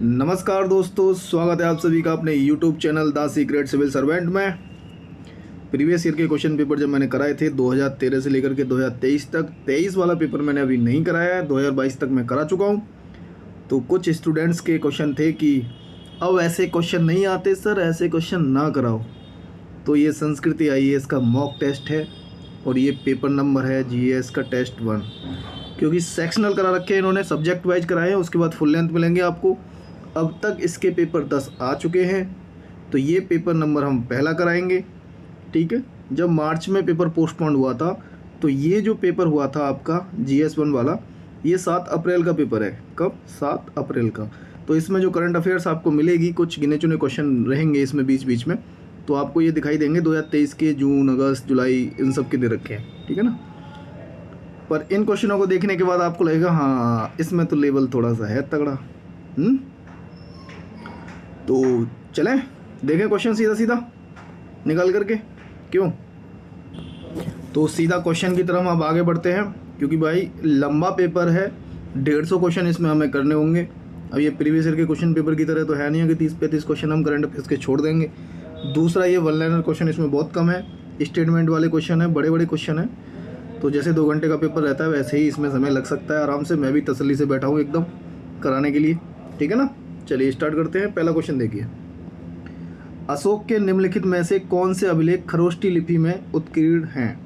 नमस्कार दोस्तों, स्वागत है आप सभी का अपने YouTube channel the secret civil servant में। प्रीवियस ईयर के क्वेश्चन पेपर जब मैंने कराए थे 2013 से लेकर के 2023 तक, 23 वाला पेपर मैंने अभी नहीं कराया है, 2022 तक मैं करा चुका हूँ। तो कुछ स्टूडेंट्स के क्वेश्चन थे कि अब ऐसे क्वेश्चन नहीं आते सर, ऐसे क्वेश्चन ना कराओ। तो ये संस्कृति IAS का मॉक टेस्ट है और ये पेपर नंबर है GS का टेस्ट 1, क्योंकि सेक्शनल करा रखे हैं इन्होंने, सब्जेक्ट वाइज कराए हैं, उसके बाद फुल लेंथ मिलेंगे आपको। अब तक इसके पेपर 10 आ चुके हैं, तो ये पेपर नंबर हम पहला कराएंगे। ठीक है, जब मार्च में पेपर पोस्टपोन हुआ था, तो ये जो पेपर हुआ था आपका GS 1 वाला, ये 7 अप्रैल का पेपर है। कब? 7 अप्रैल का। तो इसमें जो करंट अफेयर्स आपको मिलेगी, कुछ गिने चुने क्वेश्चन रहेंगे इसमें बीच बीच में, तो आपको ये दिखाई देंगे 2023 के जून, अगस्त, जुलाई, इन सब के दे रखे हैं। ठीक है ना। पर इन क्वेश्चनों को देखने के बाद आपको लगेगा हाँ, इसमें तो लेवल थोड़ा सा है तगड़ा। तो चलें देखें क्वेश्चन सीधा सीधा निकाल करके, क्यों? तो सीधा क्वेश्चन की तरफ हम आगे बढ़ते हैं, क्योंकि भाई लंबा पेपर है, 150 क्वेश्चन इसमें हमें करने होंगे। अब ये प्रीवियस ईयर के क्वेश्चन पेपर की तरह तो है नहीं है कि 30-35 क्वेश्चन हम करंट अफेयर्स के छोड़ देंगे। दूसरा, ये वन लाइनर क्वेश्चन इसमें बहुत कम है, स्टेटमेंट वाले क्वेश्चन है, बड़े बड़े क्वेश्चन है। तो जैसे 2 घंटे का पेपर रहता है, वैसे ही इसमें समय लग सकता है आराम से। मैं भी तसल्ली से बैठा हूँ एकदम कराने के लिए। ठीक है ना। चलिए स्टार्ट करते हैं। पहला क्वेश्चन देखिए, अशोक के निम्नलिखित में से कौन से अभिलेख खरोष्टी लिपि में उत्कीर्ण हैं?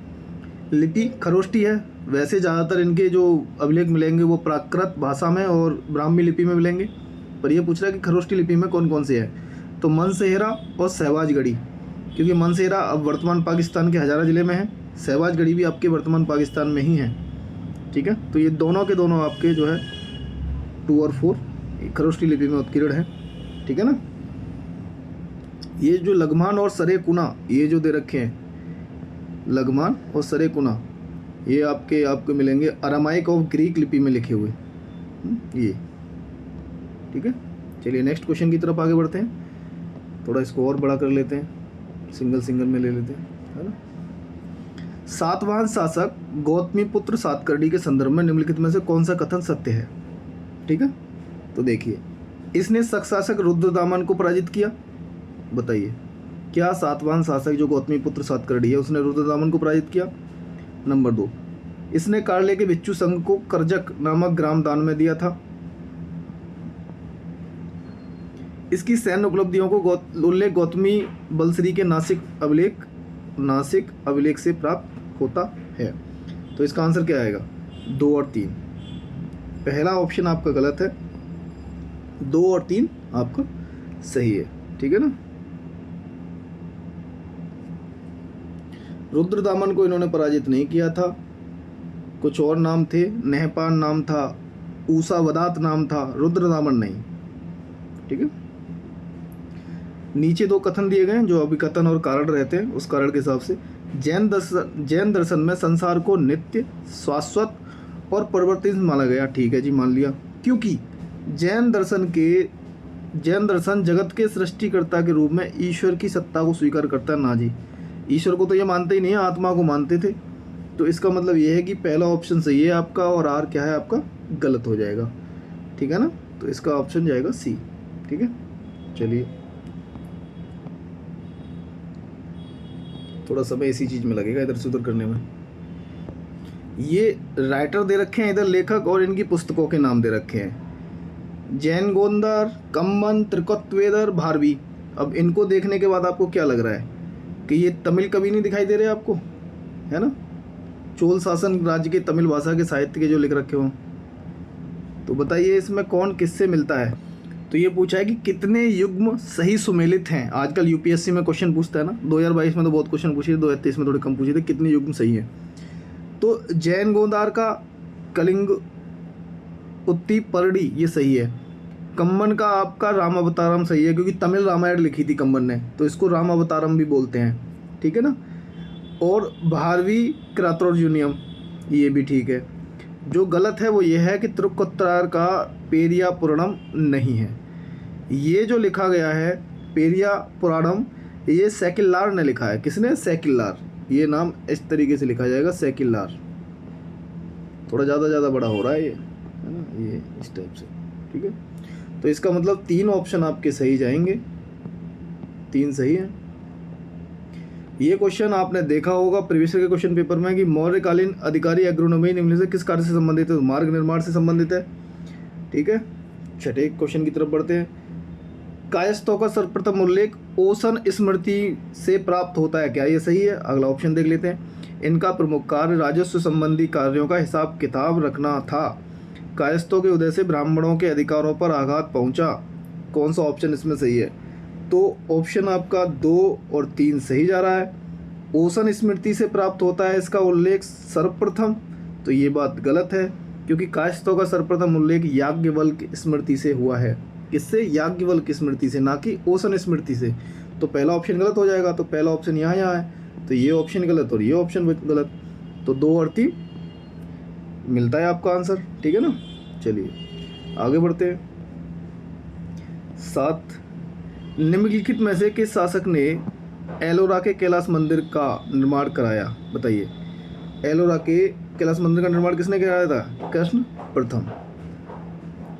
लिपि खरोष्टी है। वैसे ज़्यादातर इनके जो अभिलेख मिलेंगे वो प्राकृत भाषा में और ब्राह्मी लिपि में मिलेंगे, पर ये पूछ रहा है कि खरोष्टी लिपि में कौन कौन से है। तो मनसेहरा और सहवाजगढ़ी, क्योंकि मनसेहरा अब वर्तमान पाकिस्तान के हजारा ज़िले में है, सहवाजगढ़ी भी आपके वर्तमान पाकिस्तान में ही है। ठीक है, तो ये दोनों के दोनों आपके जो है 2 और 4 खरोष्टी लिपि में उत्कीर्ण है। ठीक है ना। ये जो लघमान और सरेकुना, ये जो दे रखे हैं लघमान और सरेकुना, ये आपको मिलेंगे अरामाइक और ग्रीक लिपि में लिखे हुए ये। ठीक है, चलिए नेक्स्ट क्वेश्चन की तरफ आगे बढ़ते हैं। थोड़ा इसको और बड़ा कर लेते हैं, सिंगल में ले लेते हैं, है ना। सातवाहन शासक गौतमीपुत्र सातकर्णी के संदर्भ में निम्नलिखित में से कौन सा कथन सत्य है? ठीक है, तो देखिए, इसने शक शासक रुद्रदामन को पराजित किया। बताइए, क्या सातवाहन शासक जो गौतमीपुत्र सातकर्णी है उसने रुद्रदामन को पराजित किया? नंबर 2, इसने कार्ले के बिच्छू संघ को करजक नामक ग्राम दान में दिया था। इसकी सैन्य उपलब्धियों को उल्लेख गौतमी बलश्री के नासिक अभिलेख से प्राप्त होता है। तो इसका आंसर क्या आएगा? 2 और 3। पहला ऑप्शन आपका गलत है, 2 और 3 आपका सही है। ठीक है ना। रुद्रदामन को इन्होंने पराजित नहीं किया था, कुछ और नाम थे, नहपान नाम था, ऊषावदात नाम था, रुद्रदामन नहीं। ठीक है, नीचे 2 कथन दिए गए हैं जो अभी कथन और कारण रहते हैं, उस कारण के हिसाब से। जैन दर्शन में संसार को नित्य, शाश्वत और परिवर्तनशील माना गया। ठीक है जी, मान लिया, क्योंकि जैन दर्शन जगत के सृष्टिकर्ता के रूप में ईश्वर की सत्ता को स्वीकार करता है। ना जी, ईश्वर को तो ये मानते ही नहीं है, आत्मा को मानते थे। तो इसका मतलब ये है कि पहला ऑप्शन सही है आपका और आर क्या है आपका? गलत हो जाएगा। ठीक है ना, तो इसका ऑप्शन जाएगा सी। ठीक है, चलिए थोड़ा समय इसी चीज़ में लगेगा इधर से उधर करने में। ये राइटर दे रखे हैं इधर, लेखक, और इनकी पुस्तकों के नाम दे रखे हैं, जैन गोंदर, कम्मन, त्रिकत्वेदर, भारवी। अब इनको देखने के बाद आपको क्या लग रहा है कि ये तमिल कवि नहीं दिखाई दे रहे आपको, है ना? चोल शासन राज्य के तमिल भाषा के साहित्य के जो लिख रखे हों। तो बताइए इसमें कौन किससे मिलता है? तो ये पूछा है कि कितने युग्म सही सुमेलित हैं। आजकल UPSC में क्वेश्चन पूछता है ना, 2022 में तो बहुत क्वेश्चन पूछे थे, 2023 में थोड़े कम पूछे थे, कितने युग्म सही हैं। तो जैन गोंदार का कलिंग उत्ती परडी ये सही है। कम्मन का आपका राम अवतारम सही है, क्योंकि तमिल रामायण लिखी थी कम्मन ने, तो इसको राम अवतारम भी बोलते हैं। ठीक है ना। और भारवी क्रात्रोजुनियम ये भी ठीक है। जो गलत है वो ये है कि त्रिकोत्रार का पेरिया पुराणम नहीं है। ये जो लिखा गया है पेरिया पुराणम, ये सैकिलार ने लिखा है। किसने? सैकिलार। ये नाम इस तरीके से लिखा जाएगा, सैकिलार। थोड़ा ज़्यादा बड़ा हो रहा है ये, है ना, ये इस टाइप से। ठीक है, तो इसका मतलब 3 ऑप्शन आपके सही जाएंगे, 3 सही है। ये क्वेश्चन आपने देखा होगा प्रीवियस के क्वेश्चन पेपर में कि मौर्यकालीन अधिकारी एग्रोनॉमी निम्न से किस कार्य से संबंधित है? मार्ग निर्माण से संबंधित है। ठीक है, छठे क्वेश्चन की तरफ बढ़ते हैं। कायस्थों का सर्वप्रथम उल्लेख ओसन स्मृति से प्राप्त होता है, क्या ये सही है? अगला ऑप्शन देख लेते हैं। इनका प्रमुख कार्य राजस्व संबंधी कार्यों का हिसाब किताब रखना था। कायस्थों के उदय से ब्राह्मणों के अधिकारों पर आघात पहुंचा। कौन सा ऑप्शन इसमें सही है? तो ऑप्शन आपका 2 और 3 सही जा रहा है। ओसन स्मृति से प्राप्त होता है इसका उल्लेख सर्वप्रथम, तो ये बात गलत है, क्योंकि कायस्थों का सर्वप्रथम उल्लेख याज्ञवल्क्य स्मृति से हुआ है। किससे? याज्ञवल्क्य स्मृति से, ना कि ओसन स्मृति से। तो पहला ऑप्शन गलत हो जाएगा। तो पहला ऑप्शन यहाँ है, तो ये ऑप्शन गलत और ये ऑप्शन गलत। तो 2 और 3 मिलता है आपका आंसर। ठीक है ना, चलिए आगे बढ़ते हैं। 7, निम्नलिखित में से किस शासक ने एलोरा के कैलाश मंदिर का निर्माण कराया? बताइए, एलोरा के कैलाश मंदिर का निर्माण किसने कराया था? कृष्ण प्रथम।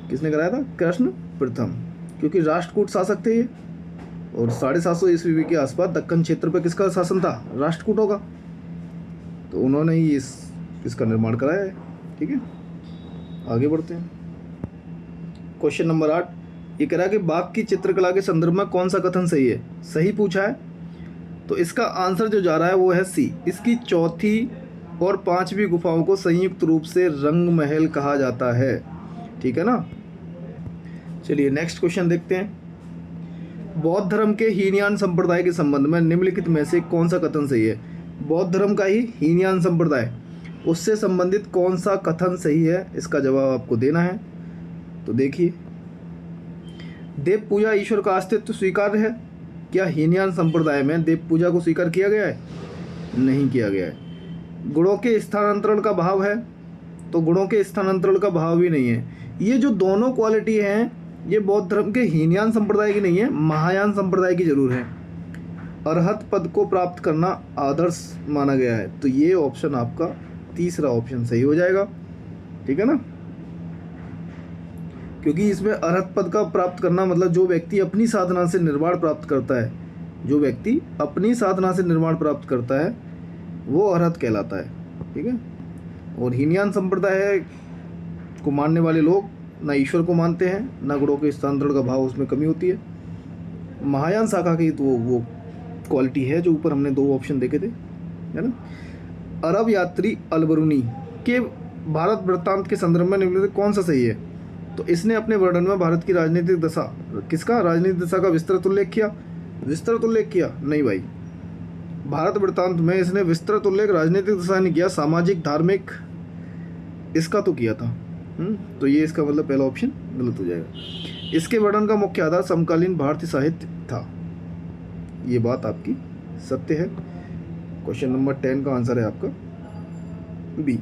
किसने कराया था? कृष्ण प्रथम, क्योंकि राष्ट्रकूट शासक थे ये, और 750 ईस्वी के आसपास दक्कन क्षेत्र पर किसका शासन था? राष्ट्रकूटों का। तो उन्होंने ही इसका निर्माण कराया है। ठीक है, आगे बढ़ते हैं। क्वेश्चन नंबर 8, ये कह रहा है कि बाघ की चित्रकला के संदर्भ में कौन सा कथन सही है? सही पूछा है, तो इसका आंसर जो जा रहा है वो है सी। इसकी चौथी और 5वीं गुफाओं को संयुक्त रूप से रंग महल कहा जाता है। ठीक है ना, चलिए नेक्स्ट क्वेश्चन देखते हैं। बौद्ध धर्म के हीनयान संप्रदाय के संबंध में निम्नलिखित में से कौन सा कथन सही है? बौद्ध धर्म का ही हीनयान संप्रदाय, उससे संबंधित कौन सा कथन सही है? इसका जवाब आपको देना है। तो देखिए, देव पूजा ईश्वर का अस्तित्व स्वीकार्य है। क्या हीनयान संप्रदाय में देव पूजा को स्वीकार किया गया है? नहीं किया गया है। गुणों के स्थानांतरण का भाव है, तो गुणों के स्थानांतरण का भाव भी नहीं है। ये जो दोनों क्वालिटी हैं, ये बौद्ध धर्म के हीनयान संप्रदाय की नहीं है, महायान संप्रदाय की जरूर है। अरहत पद को प्राप्त करना आदर्श माना गया है, तो ये ऑप्शन आपका तीसरा ऑप्शन सही हो जाएगा। ठीक है ना, क्योंकि इसमें अरहत पद का प्राप्त करना मतलब जो व्यक्ति अपनी साधना से निर्वाण प्राप्त करता है, जो व्यक्ति अपनी साधना से निर्वाण प्राप्त करता है वो अरहत कहलाता है। ठीक है, और हीनयान संप्रदाय को मानने वाले लोग ना ईश्वर को मानते हैं, ना गुणों के स्थानांतरण का भाव उसमें कमी होती है। महायान शाखा की तो वो क्वालिटी है जो ऊपर हमने 2 ऑप्शन देखे थे, है ना। अरब यात्री अलबरूनी के भारत वृत्तांत के संदर्भ में निम्नलिखित कौन सा सही है? तो इसने अपने वर्णन में भारत की राजनीतिक दशा, किसका? राजनीतिक दशा का विस्तृत उल्लेख किया। विस्तृत उल्लेख किया? नहीं भाई, भारत वृत्तांत में इसने विस्तृत उल्लेख राजनीतिक दशा नहीं किया, सामाजिक धार्मिक इसका तो किया था। तो ये इसका मतलब पहला ऑप्शन गलत हो जाएगा। इसके वर्णन का मुख्य आधार समकालीन भारतीय साहित्य था, ये बात आपकी सत्य है। क्वेश्चन नंबर 10 का आंसर है आपका बी।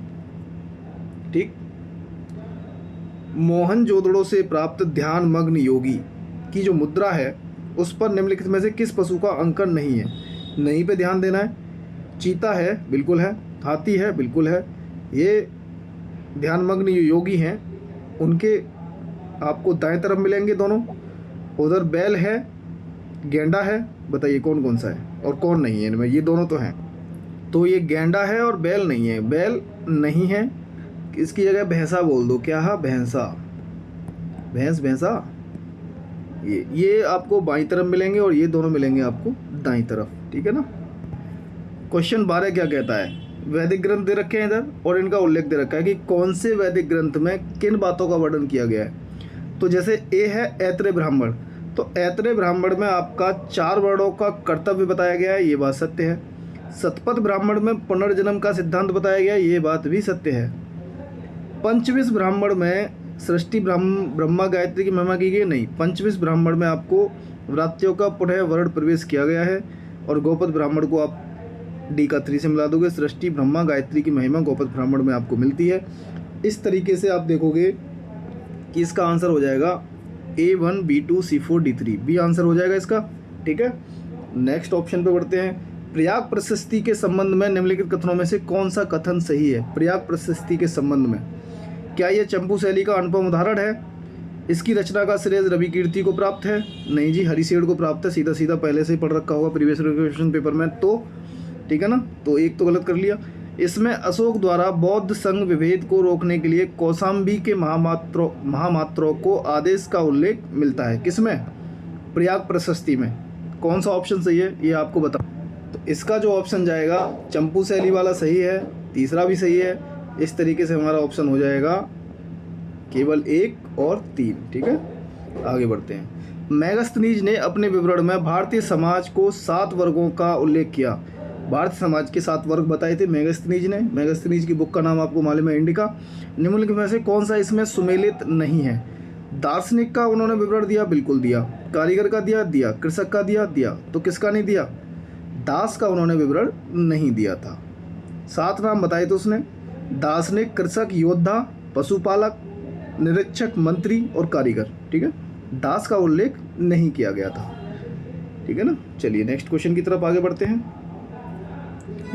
ठीक, मोहनजोदड़ो से प्राप्त ध्यान मग्न योगी की जो मुद्रा है उस पर निम्नलिखित में से किस पशु का अंकन नहीं है? नहीं पे ध्यान देना है। चीता है, बिल्कुल है। हाथी है, बिल्कुल है। ये ध्यानमग्न योगी हैं, उनके आपको दाएं तरफ मिलेंगे दोनों। उधर बैल है, गेंडा है। बताइए कौन कौन सा है और कौन नहीं है इनमें? ये दोनों तो हैं, तो ये गेंडा है और बैल नहीं है। बैल नहीं है, इसकी जगह भैंसा बोल दो। क्या है? भैंसा, भैंस, भैंसा। ये आपको बाईं तरफ मिलेंगे और ये दोनों मिलेंगे आपको दाईं तरफ। ठीक है ना। क्वेश्चन 12 क्या कहता है? वैदिक ग्रंथ दे रखे हैं इधर और इनका उल्लेख दे रखा है कि कौन से वैदिक ग्रंथ में किन बातों का वर्णन किया गया है। तो जैसे ए है ऐत्रेय ब्राह्मण, तो ऐत्रेय ब्राह्मण में आपका 4 वर्णों का कर्तव्य बताया गया है, ये बात सत्य है। शतपथ ब्राह्मण में पुनर्जन्म का सिद्धांत बताया गया है, ये बात भी सत्य है। पंचविश ब्राह्मण में सृष्टि ब्रह्मा गायत्री की महिमा की गई नहीं। पंचविश ब्राह्मण में आपको व्रात्यों का पुनः वर्ण प्रवेश किया गया है और गोपद ब्राह्मण को आप डी का 3 से मिला दोगे। सृष्टि ब्रह्मा गायत्री की महिमा गोपद ब्राह्मण में आपको मिलती है। इस तरीके से आप देखोगे कि इसका आंसर हो जाएगा A1 B2 C4 D3, B answer हो जाएगा इसका। ठीक है, नेक्स्ट ऑप्शन पे बढ़ते हैं। प्रयाग प्रशस्ति के संबंध में निम्नलिखित कथनों में से कौन सा कथन सही है? प्रयाग प्रशस्ति के संबंध में क्या यह चंपू शैली का अनुपम उदाहरण है? इसकी रचना का श्रेय रवि कीर्ति को प्राप्त है? नहीं जी, हरिसेठ को प्राप्त है। सीधा सीधा पहले से ही पढ़ रखा होगा प्रीवियस क्वेश्चन पेपर में तो, ठीक है ना। तो एक तो गलत कर लिया। इसमें अशोक द्वारा बौद्ध संघ विभेद को रोकने के लिए कौशाम्बी के महामात्रों को आदेश का उल्लेख मिलता है किसमें? प्रयाग प्रशस्ति में। कौन सा ऑप्शन सही है ये आपको बता। तो इसका जो ऑप्शन जाएगा चंपू शैली वाला सही है, तीसरा भी सही है। इस तरीके से हमारा ऑप्शन हो जाएगा केवल 1 और 3, ठीक है। आगे बढ़ते हैं। मेगास्थनीज ने अपने विवरण में भारतीय समाज को 7 वर्गों का उल्लेख किया। भारतीय समाज के 7 वर्ग बताए थे मेगास्थनीज ने। मेगास्थनीज की बुक का नाम आपको मालूम है, इंडिका। निम्नलिखित में से कौन सा इसमें सुमेलित नहीं है? दार्शनिक का उन्होंने विवरण दिया, बिल्कुल दिया। कारीगर का दिया। कृषक का दिया। तो किसका नहीं दिया? दास का उन्होंने विवरण नहीं दिया था। 7 नाम बताए थे उसने, दार्शनिक, कृषक, योद्धा, पशुपालक, निरीक्षक, मंत्री और कारीगर, ठीक है। दास का उल्लेख नहीं किया गया था, ठीक है ना। चलिए नेक्स्ट क्वेश्चन की तरफ आगे बढ़ते हैं।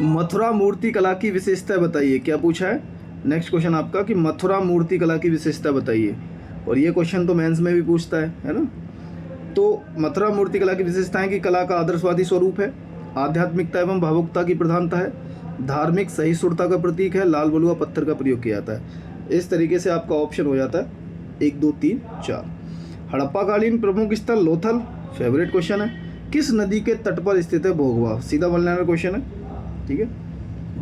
मथुरा मूर्ति कला की विशेषता बताइए। क्या पूछा है नेक्स्ट क्वेश्चन आपका कि मथुरा मूर्ति कला की विशेषता बताइए। और ये क्वेश्चन तो मेंस में भी पूछता है ना। तो मथुरा मूर्ति कला की विशेषताएं कि कला का आदर्शवादी स्वरूप है, आध्यात्मिकता एवं भावुकता की प्रधानता है, धार्मिक सहिष्णुता का प्रतीक है, लाल बलुआ पत्थर का प्रयोग किया जाता है। इस तरीके से आपका ऑप्शन हो जाता है 1, 2, 3, 4। हड़प्पाकालीन प्रमुख स्थल लोथल, फेवरेट क्वेश्चन है। किस नदी के तट पर स्थित है भोगवा? सीधा वन लाइनर क्वेश्चन है, ठीक है।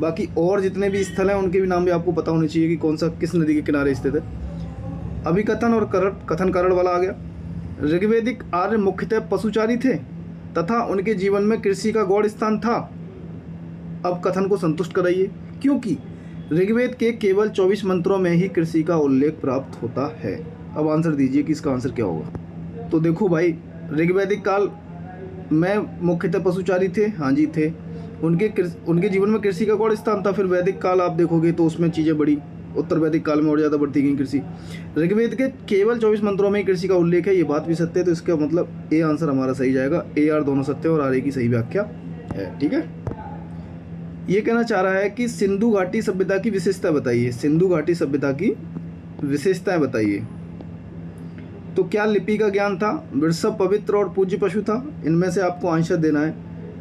बाकी और जितने भी स्थल हैं उनके भी नाम भी आपको पता होने चाहिए कि कौन सा किस नदी के किनारे स्थित है। अभिकथन और कथन कारण वाला आ गया। ऋग्वैदिक आर्य मुख्यतः पशुचारी थे तथा उनके जीवन में कृषि का गौड़ स्थान था। अब कथन को संतुष्ट कराइए, क्योंकि ऋग्वेद के केवल 24 मंत्रों में ही कृषि का उल्लेख प्राप्त होता है। अब आंसर दीजिए कि इसका आंसर क्या होगा। तो देखो भाई, ऋग्वैदिक काल में मुख्यतः पशुचारी थे, हाँ जी थे। उनके जीवन में कृषि का गौड़ स्थान था। फिर वैदिक काल आप देखोगे तो उसमें चीज़ें बड़ी, उत्तर वैदिक काल में और ज़्यादा बढ़ती गई कृषि। ऋग्वेद के केवल 24 मंत्रों में ही कृषि का उल्लेख है, ये बात भी सत्य है। तो इसका मतलब ए आंसर हमारा सही जाएगा। ए आर दोनों सत्य और आर ए की सही व्याख्या है, ठीक है। ये कहना चाह रहा है कि सिंधु घाटी सभ्यता की विशेषता बताइए। सिंधु घाटी सभ्यता की विशेषताएं बताइए। तो क्या लिपि का ज्ञान था, वृषभ पवित्र और पूज्य पशु था? इनमें से आपको आंसर देना है,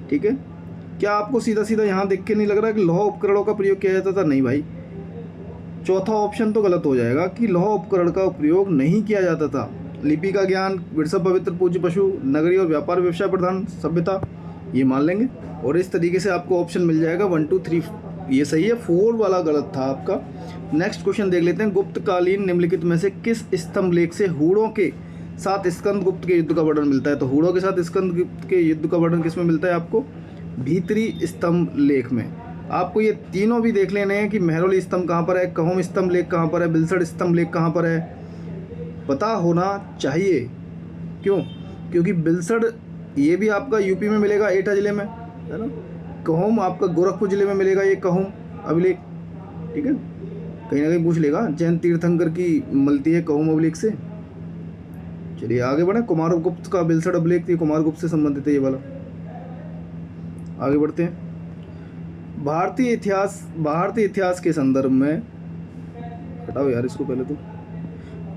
ठीक है। क्या आपको सीधा सीधा यहाँ देख के नहीं लग रहा कि लौह उपकरणों का प्रयोग किया जाता था? नहीं भाई, चौथा ऑप्शन तो गलत हो जाएगा कि लौह उपकरण का प्रयोग नहीं किया जाता था। लिपि का ज्ञान, वृषभ पवित्र, पूज्य पशु, नगरीय और व्यापार व्यवसाय प्रधान सभ्यता, ये मान लेंगे। और इस तरीके से आपको ऑप्शन मिल जाएगा 1, 2, 3, ये सही है। 4 वाला गलत था आपका। नेक्स्ट क्वेश्चन देख लेते हैं। गुप्तकालीन निम्नलिखित में से किस स्तंभ लेख से हूणों के साथ स्कंदगुप्त के युद्ध का वर्णन मिलता है? तो हूणों के साथ स्कंदगुप्त के युद्ध का वर्णन किस में मिलता है आपको? भीतरी स्तंभ लेख में। आपको ये तीनों भी देख लेने हैं कि मेहरौली स्तंभ कहाँ पर है, कहोम स्तंभ लेख कहाँ पर है, बिलसड़ स्तंभ लेख कहाँ पर है, पता होना चाहिए। क्यों? क्योंकि बिलसड़ ये भी आपका यूपी में मिलेगा, एटा जिले में, है ना। कहोम आपका गोरखपुर जिले में मिलेगा, ये कहोम अभिलेख, ठीक है। कहीं ना कहीं पूछ लेगा, जैन तीर्थंकर की मिलती है कहोम अभिलेख से। चलिए आगे बढ़े। कुमारगुप्त का बिलसड़ अभिलेख थी, कुमारगुप्त से संबंधित है ये वाला। आगे बढ़ते हैं। भारतीय इतिहास के संदर्भ में, हटाओ यार इसको पहले तो।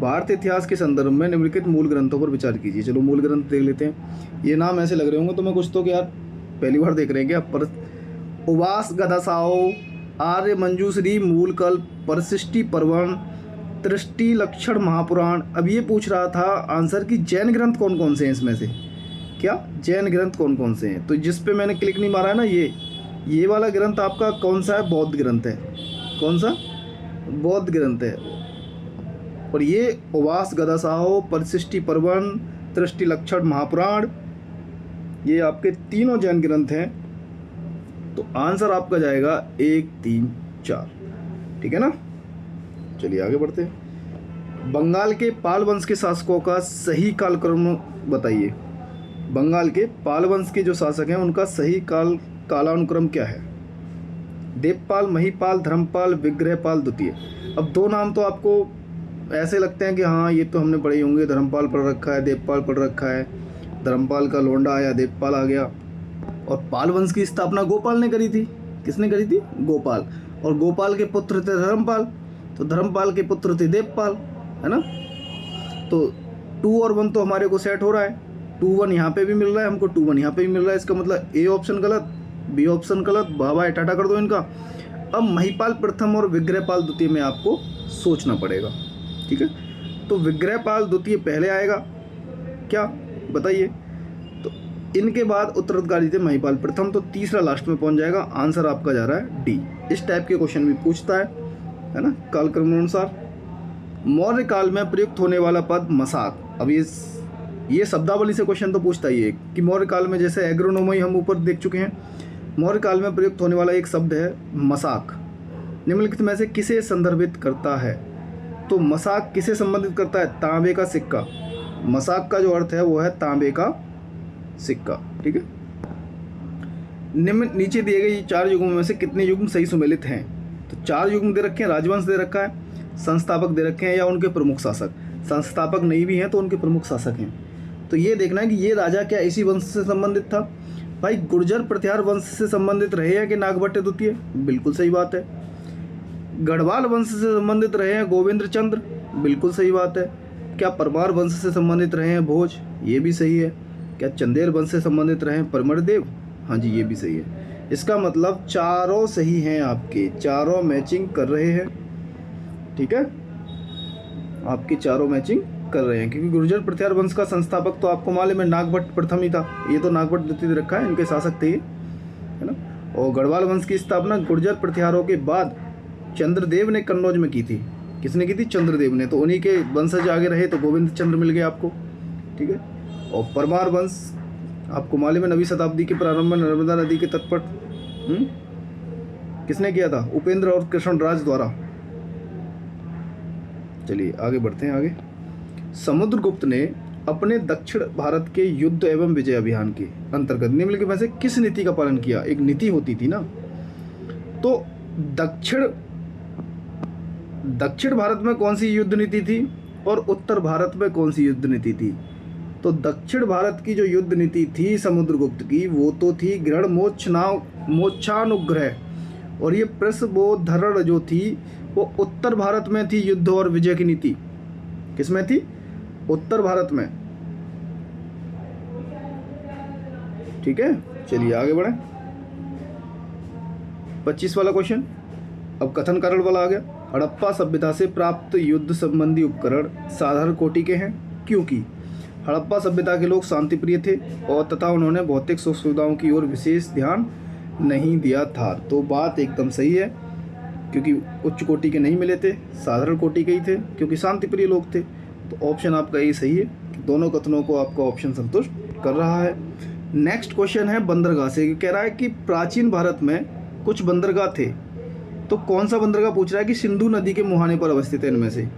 भारतीय इतिहास के संदर्भ में निम्नलिखित मूल ग्रंथों पर विचार कीजिए। चलो मूल ग्रंथ देख लेते हैं। ये नाम ऐसे लग रहे होंगे तो मैं कुछ तो कि यार पहली बार देख रहे हैं क्या? पर उवास गदासाओ, आर्य मंजूश्री, मूलकल्प, परसिष्टि पर्वण, त्रिष्टि लक्षण महापुराण। अब ये पूछ रहा था आंसर कि जैन ग्रंथ कौन कौन से हैं इसमें से। क्या जैन ग्रंथ कौन कौन से हैं? तो जिस पे मैंने क्लिक नहीं मारा है ना, ये वाला ग्रंथ आपका कौन सा है? बौद्ध ग्रंथ है। कौन सा? बौद्ध ग्रंथ है। और ये उवास गदासाहो, परसिष्टि पर्वण, त्रिष्टि लक्षण महापुराण, ये आपके तीनों जैन ग्रंथ हैं। तो आंसर आपका जाएगा 1, 3, 4, ठीक है ना। चलिए आगे बढ़ते हैं। बंगाल के पाल वंश के शासकों का सही कालक्रम बताइए। बंगाल के पाल वंश के जो शासक हैं उनका सही कालानुक्रम क्या है? देवपाल, महिपाल, धर्मपाल, विग्रहपाल द्वितीय। अब 2 नाम तो आपको ऐसे लगते हैं कि हाँ ये तो हमने पढ़े होंगे। धर्मपाल पढ़ रखा है, देवपाल पढ़ रखा है। धर्मपाल का लोंडा आया, देवपाल आ गया। और पाल वंश की स्थापना गोपाल ने करी थी। किसने करी थी? गोपाल। और गोपाल के पुत्र थे धर्मपाल, तो धर्मपाल के पुत्र थे देवपाल, है ना। तो 2 और 1 तो हमारे को सेट हो रहा है, 2 1 यहाँ पे भी मिल रहा है हमको, 2 1 यहाँ पे भी मिल रहा है। इसका मतलब ए ऑप्शन गलत, बी ऑप्शन गलत, बाबा टाटा कर दो इनका। अब महिपाल प्रथम और विग्रहपाल द्वितीय में आपको सोचना पड़ेगा, ठीक है। तो विग्रहपाल द्वितीय पहले आएगा क्या, बताइए। तो इनके बाद उत्तराधिकारी थे महिपाल प्रथम, तो तीसरा लास्ट में पहुंच जाएगा। आंसर आपका जा रहा है डी। इस टाइप के क्वेश्चन भी पूछता है ना कालक्रम अनुसार। मौर्य काल में प्रयुक्त होने वाला पद मसाक। अब ये शब्दावली से क्वेश्चन तो पूछता ही है कि मौर्य काल में, जैसे एग्रोनोमी हम ऊपर देख चुके हैं, मौर्य काल में प्रयुक्त होने वाला एक शब्द है मसाक। निम्नलिखित में से किसे संदर्भित करता है? तो मसाक किसे संबंधित करता है? तांबे का सिक्का। मसाक का जो अर्थ है वो है तांबे का सिक्का, ठीक है। निम्न नीचे दिए गए 4 युग्मों में से कितने युग्म सही सुमेलित हैं? तो 4 युग्म दे रखे हैं, राजवंश दे रखा है, संस्थापक दे रखे हैं या उनके प्रमुख शासक। संस्थापक नहीं भी हैं तो उनके प्रमुख शासक हैं। तो ये देखना है कि ये राजा क्या इसी वंश से संबंधित था। भाई गुर्जर प्रतिहार वंश से संबंधित रहे हैं कि नागभट्ट द्वितीय? बिल्कुल सही बात है। गढ़वाल वंश से संबंधित रहे हैं गोविंद चंद्र? बिल्कुल सही बात है। क्या परमार वंश से संबंधित रहे हैं भोज? ये भी सही है। क्या चंदेल वंश से संबंधित रहे हैं परमरदेव? हाँ जी, ये भी सही है। इसका मतलब चारों सही हैं आपके, चारों मैचिंग कर रहे हैं, ठीक है। आपके चारों मैचिंग कर रहे हैं, क्योंकि गुर्जर प्रतिहार वंश का संस्थापक तो आपको मालूम है नागभट्ट प्रथम ही था। ये तो नागभट्ट द्वितीय रखा है, इनके शासक थे ये, है ना। और गढ़वाल वंश की स्थापना गुर्जर प्रतिहारों के बाद चंद्रदेव ने कन्नौज में की थी। किसने की थी? चंद्रदेव ने। तो उन्हीं के वंशज आगे रहे तो गोविंद चंद्र मिल गए आपको, ठीक है। और परमार वंश आपको मालूम है 9वीं शताब्दी के प्रारंभ में नर्मदा नदी के तट पर किसने किया था? उपेंद्र और कृष्णराज द्वारा। चलिए आगे बढ़ते हैं। आगे समुद्रगुप्त ने अपने दक्षिण भारत के युद्ध एवं विजय अभियान के अंतर्गत निम्नलिखित में से किस नीति का पालन किया? एक नीति होती थी ना। तो दक्षिण भारत में कौन सी युद्ध नीति थी और उत्तर भारत में कौन सी युद्ध नीति थी? तो दक्षिण भारत की जो युद्ध नीति थी समुद्रगुप्त की, वो तो थी गृढ़ मोक्षानुग्रह, और ये प्रसबोधरण जो थी वो उत्तर भारत में थी। युद्ध और विजय की नीति किस में थी? उत्तर भारत में, ठीक है। चलिए आगे बढ़े। 25 वाला क्वेश्चन, अब कथन कारण वाला आ गया। हड़प्पा सभ्यता से प्राप्त युद्ध संबंधी उपकरण साधारण कोटि के हैं क्योंकि हड़प्पा सभ्यता के लोग शांति प्रिय थे और तथा उन्होंने भौतिक सुख सुविधाओं की ओर विशेष ध्यान नहीं दिया था। तो बात एकदम सही है, क्योंकि उच्च कोटि के नहीं मिले थे, साधारण कोटि के ही थे, क्योंकि शांति प्रिय लोग थे। तो ऑप्शन आपका यही सही है कि दोनों कथनों को आपका ऑप्शन संतुष्ट कर रहा है। नेक्स्ट क्वेश्चन है बंदरगाह से। कह रहा है कि प्राचीन भारत में कुछ बंदरगाह थे, तो कौन सा बंदरगाह पूछ रहा है कि सिंधु नदी के मुहाने पर अवस्थित है इनमें से।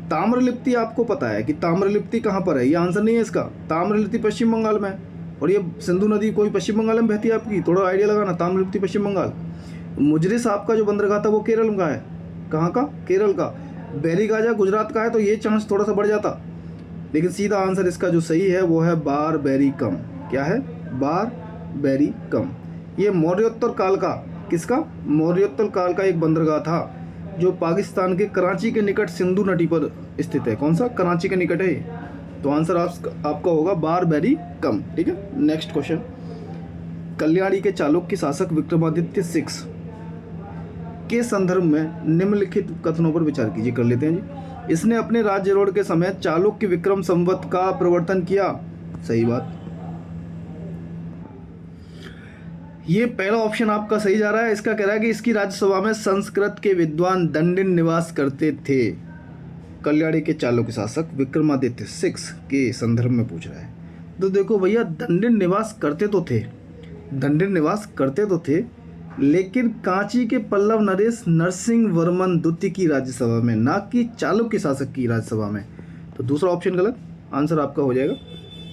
ताम्रलिप्ति आपको पता है कि ताम्रलिप्ति कहाँ पर है, ये आंसर नहीं है इसका। ताम्रलिप्ति पश्चिम बंगाल में, और ये सिंधु नदी कोई पश्चिम बंगाल में बहती है आपकी, थोड़ा आइडिया लगाना। ताम्रलिप्ति पश्चिम बंगाल। मुजरे साहब का जो बंदरगाह था वो केरल का है। कहाँ का? केरल का। बैरीगाजा गुजरात का है, तो ये चांस थोड़ा सा बढ़ जाता, लेकिन सीधा आंसर इसका जो सही है वो है बारबैरिकम। क्या है? बारबैरिकम। ये मौर्योत्तर काल का, किसका? मौर्योत्तर काल का एक बंदरगाह था जो पाकिस्तान के कराची के निकट सिंधु नदी पर स्थित है। कौन सा? कराची के निकट है। तो आंसर आपका होगा बारबैरिकम, ठीक है। नेक्स्ट क्वेश्चन, कल्याणी के चालुक्य शासक विक्रमादित्य 6 के संदर्भ में निम्नलिखित कथनों पर विचार कीजिए। कर लेते हैं जी। इसने अपने राज्यारूढ़ के समय चालुक्य विक्रम संवत का प्रवर्तन किया। सही बात। ये पहला ऑप्शन आपका सही जा रहा है। इसका कह रहा है कि इसकी राज्यसभा में संस्कृत के विद्वान दंडिन निवास करते थे। कल्याणी के चालुक्य शासक विक्रमादित्य 6 के संदर्भ में पूछ रहा है। तो देखो भैया, दंडिन निवास करते तो थे, लेकिन कांची के पल्लव नरेश नरसिंह वर्मन द्वितीय की राज्यसभा में, ना कि चालुक्य शासक की राज्यसभा में। तो दूसरा ऑप्शन गलत, आंसर आपका हो जाएगा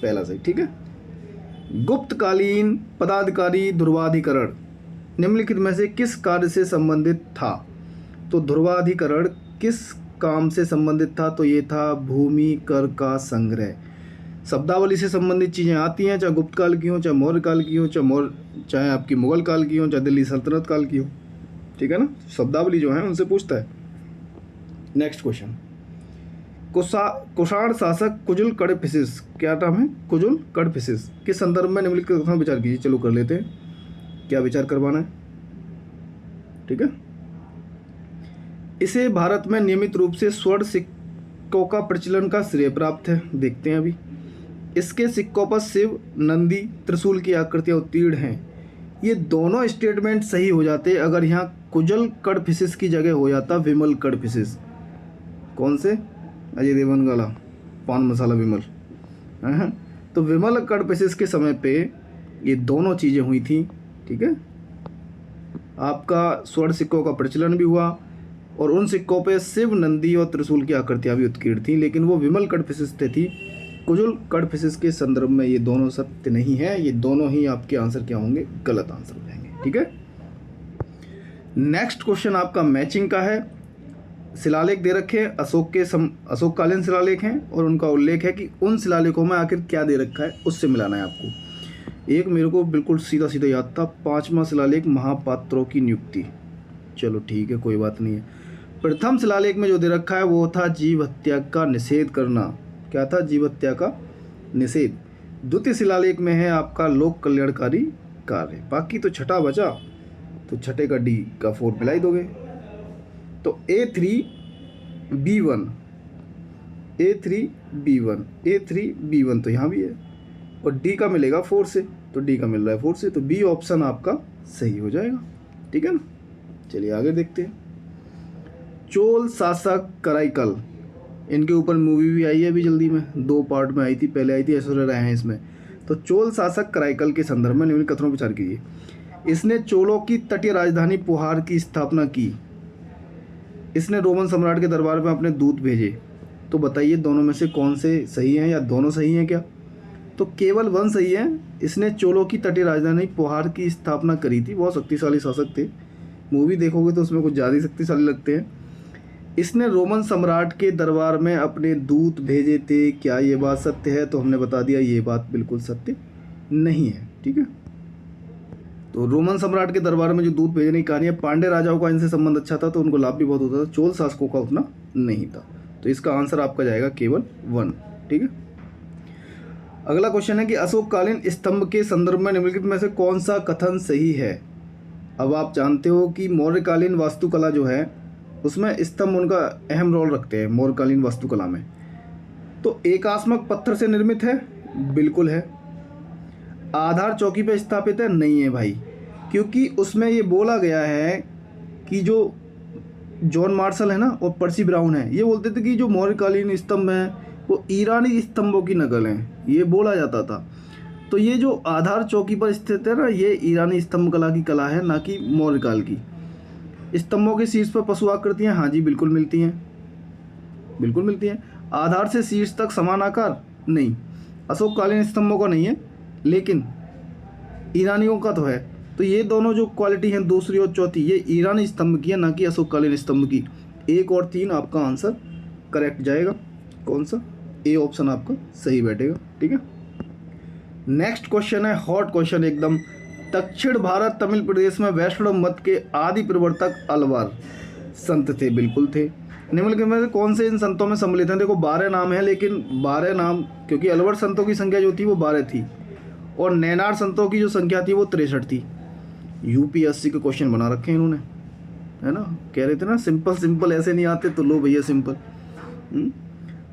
पहला सही, ठीक है। गुप्तकालीन पदाधिकारी ध्रुवाधिकरण निम्नलिखित में से किस कार्य से संबंधित था? तो ध्रुवाधिकरण किस काम से संबंधित था? तो ये था भूमि कर का संग्रह। शब्दावली से संबंधित चीज़ें आती हैं, चाहे गुप्त काल की हो, चाहे मौर्य काल की हो, चाहे आपकी मुगल काल की हो, चाहे दिल्ली सल्तनत काल की हो, ठीक है ना। शब्दावली जो है उनसे पूछता है। नेक्स्ट क्वेश्चन, कुषाण शासक कुजुल कडफिसिस, क्या नाम है, कुजुल कडफिसिस के संदर्भ में निम्नलिखित कथनों पर विचार कीजिए। चलो कर लेते हैं, क्या विचार करवाना है, ठीक है। इसे भारत में नियमित रूप से स्वर्ण सिक्कों का प्रचलन का श्रेय प्राप्त है। देखते हैं अभी। इसके सिक्कों पर शिव, नंदी, त्रिशूल की आकृतियाँ उत्तीर्ण हैं। ये दोनों स्टेटमेंट सही हो जाते अगर यहाँ कुजल कडफिसिस की जगह हो जाता विमल कडफिसिस। कौन से, अजय देवगन वाला पान मसाला विमल। हाँ, तो विमल कडफिसिस के समय पे ये दोनों चीज़ें हुई थी, ठीक है। आपका स्वर्ण सिक्कों का प्रचलन भी हुआ और उन सिक्कों पे शिव, नंदी और त्रिशूल की आकृतियाँ भी उत्कीर्ण थी, लेकिन वो विमल कडफिसिस थी। कुजुल कडफिसिस के संदर्भ में ये दोनों सत्य नहीं है। ये दोनों ही आपके आंसर क्या होंगे, गलत आंसर हो जाएंगे, ठीक है। नेक्स्ट क्वेश्चन आपका मैचिंग का है। शिलालेख दे रखे हैं, अशोककालीन शिलालेख हैं और उनका उल्लेख है कि उन शिलालेखों में आखिर क्या दे रखा है, उससे मिलाना है आपको। एक मेरे को बिल्कुल सीधा सीधा याद था, 5वां शिलालेख महापात्रों की नियुक्ति। चलो ठीक है, कोई बात नहीं है। प्रथम शिलालेख में जो दे रखा है वो था जीव हत्या का निषेध करना। क्या था, जीव हत्या का निषेध। द्वितीय शिलालेख में है आपका लोक कल्याणकारी कार्य। बाकी तो छठा बचा, तो छठे का डी का 4 मिला दोगे, तो A3B1 A3B1 तो यहाँ भी है और डी का मिलेगा 4 से, तो डी का मिल रहा है 4 से, तो बी ऑप्शन आपका सही हो जाएगा, ठीक है ना। चलिए आगे देखते हैं। चोल शासक कराईकल, इनके ऊपर मूवी भी आई है अभी जल्दी में, 2 पार्ट में आई थी, पहले आई थी ऐश्वर्या राय हैं इसमें। तो चोल शासक कराईकल के संदर्भ में निम्नलिखित कथनों पर विचार कीजिए। इसने चोलों की तटीय राजधानी पुहार की स्थापना की। इसने रोमन सम्राट के दरबार में अपने दूत भेजे। तो बताइए दोनों में से कौन से सही हैं या दोनों सही हैं क्या? तो केवल 1 सही है। इसने चोलों की तटीय राजधानी पुहार की स्थापना करी थी। बहुत शक्तिशाली शासक थे, मूवी देखोगे तो उसमें कुछ ज़्यादा ही शक्तिशाली लगते हैं। इसने रोमन सम्राट के दरबार में अपने दूत भेजे थे। क्या ये बात सत्य है? तो हमने बता दिया ये बात बिल्कुल सत्य नहीं है, ठीक है। तो रोमन सम्राट के दरबार में जो दूत भेजने की कहानी है, पांड्य राजाओं का इनसे संबंध अच्छा था तो उनको लाभ भी बहुत होता था, चोल शासकों का उतना नहीं था। तो इसका आंसर आपका जाएगा केवल 1, ठीक है। अगला क्वेश्चन है कि अशोककालीन स्तंभ के संदर्भ में निम्नलिखित में से कौन सा कथन सही है? अब आप जानते हो कि मौर्यकालीन वास्तुकला जो है उसमें स्तंभ उनका अहम रोल रखते हैं मौर्यकालीन वास्तुकला में। तो एकात्मक पत्थर से निर्मित है, बिल्कुल है। आधार चौकी पर स्थापित है, नहीं है भाई, क्योंकि उसमें ये बोला गया है कि जो जॉन मार्शल है ना और पर्सी ब्राउन है, ये बोलते थे कि जो मौर्यकालीन स्तंभ हैं वो ईरानी स्तंभों की नकल हैं, ये बोला जाता था। तो ये जो आधार चौकी पर स्थित है ना, ये ईरानी स्तंभ कला की कला है, ना कि मौर्यकाल की। स्तंभों के शीर्ष पर पशु आकृतियाँ, हाँ जी बिल्कुल मिलती हैं, बिल्कुल मिलती हैं। आधार से शीर्ष तक समान आकार नहीं, अशोककालीन स्तंभों का नहीं है, लेकिन ईरानियों का तो है। तो ये दोनों जो क्वालिटी हैं, दूसरी और चौथी, ये ईरानी स्तंभ की है, ना कि अशोककालीन स्तंभ की। 1 और 3 आपका आंसर करेक्ट जाएगा। कौन सा? ए ऑप्शन आपका सही बैठेगा, ठीक है। नेक्स्ट क्वेश्चन है हॉट क्वेश्चन एकदम। दक्षिण भारत तमिल प्रदेश में वैष्णव मत के आदि प्रवर्तक अलवर संत थे, बिल्कुल थे। निम्नलिखित में से कौन से इन संतों में सम्मिलित हैं? देखो 12 नाम है, लेकिन 12 नाम क्योंकि अलवर संतों की संख्या जो थी वो 12 थी और नैनार संतों की जो संख्या थी वो 63 थी। यूपीएससी के क्वेश्चन बना रखे हैं इन्होंने, है ना। कह रहे थे ना सिंपल सिंपल ऐसे नहीं आते, तो लो भैया सिंपल।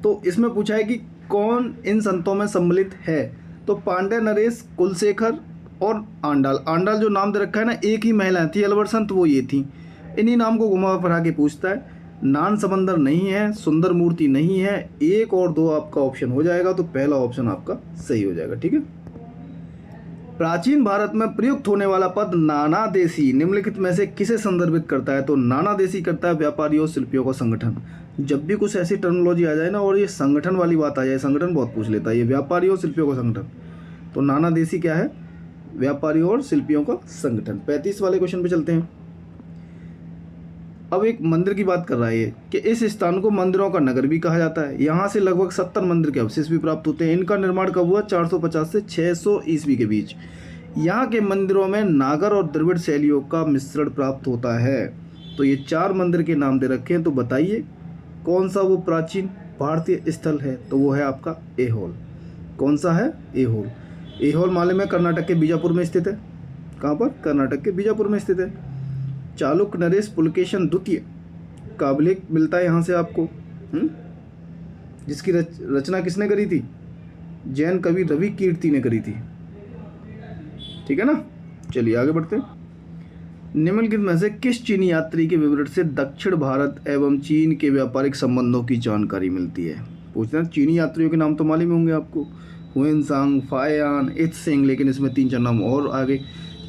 तो इसमें पूछा है कि कौन इन संतों में सम्मिलित है? तो पांडे नरेश, कुलशेखर और आंडाल। आंडाल जो नाम दे रखा है ना, एक ही महिला थी अलवर संत, वो ये थी। इन्हीं नाम को घुमा फिरा के पूछता है। नान समंदर नहीं है, सुंदर मूर्ति नहीं है। 1 और 2 आपका ऑप्शन हो जाएगा, तो पहला ऑप्शन आपका सही हो जाएगा, ठीक है। प्राचीन भारत में प्रयुक्त होने वाला पद नाना देशी निम्नलिखित में से किसे संदर्भित करता है? तो नाना देशी करता है व्यापारियों शिल्पियों का संगठन। जब भी कुछ ऐसी टर्मिनोलॉजी आ जाए ना और ये संगठन वाली बात आ जाए, संगठन बहुत पूछ लेता है, ये व्यापारियों शिल्पियों का संगठन। तो नाना देशी क्या है? व्यापारियों और शिल्पियों का संगठन। 35 वाले क्वेश्चन पे चलते हैं। अब एक मंदिर की बात कर रहा है ये कि इस स्थान को मंदिरों का नगर भी कहा जाता है। यहाँ से लगभग 70 मंदिर के अवशेष भी प्राप्त होते हैं। इनका निर्माण कब हुआ? 450 से 600 ईस्वी के बीच। यहाँ के मंदिरों में नागर और द्रविड़ शैलियों का मिश्रण प्राप्त होता है। तो ये 4 मंदिर के नाम दे रखे हैं, तो बताइए कौन सा वो प्राचीन भारतीय स्थल है तो वो है आपका ऐहोल। कौन सा है? ऐहोल। ऐहोल मालूम है कर्नाटक के बीजापुर में स्थित है। कहाँ पर? कर्नाटक के बीजापुर में स्थित है। चालुक्य नरेश पुलकेशन द्वितीय का अभिलेख मिलता है यहाँ से आपको, जिसकी रचना किसने करी थी? जैन कवि रवि कीर्ति ने करी थी। ठीक है ना। चलिए आगे बढ़ते हैं। निम्नलिखित में से किस चीनी यात्री के विवरण से दक्षिण भारत एवं चीन के व्यापारिक संबंधों की जानकारी मिलती है? पूछते हैं। चीनी यात्रियों के नाम तो मालूम होंगे आपको, हुएनसांग, फायान, इत्सिंग, लेकिन इसमें 3-4 नाम और आगे।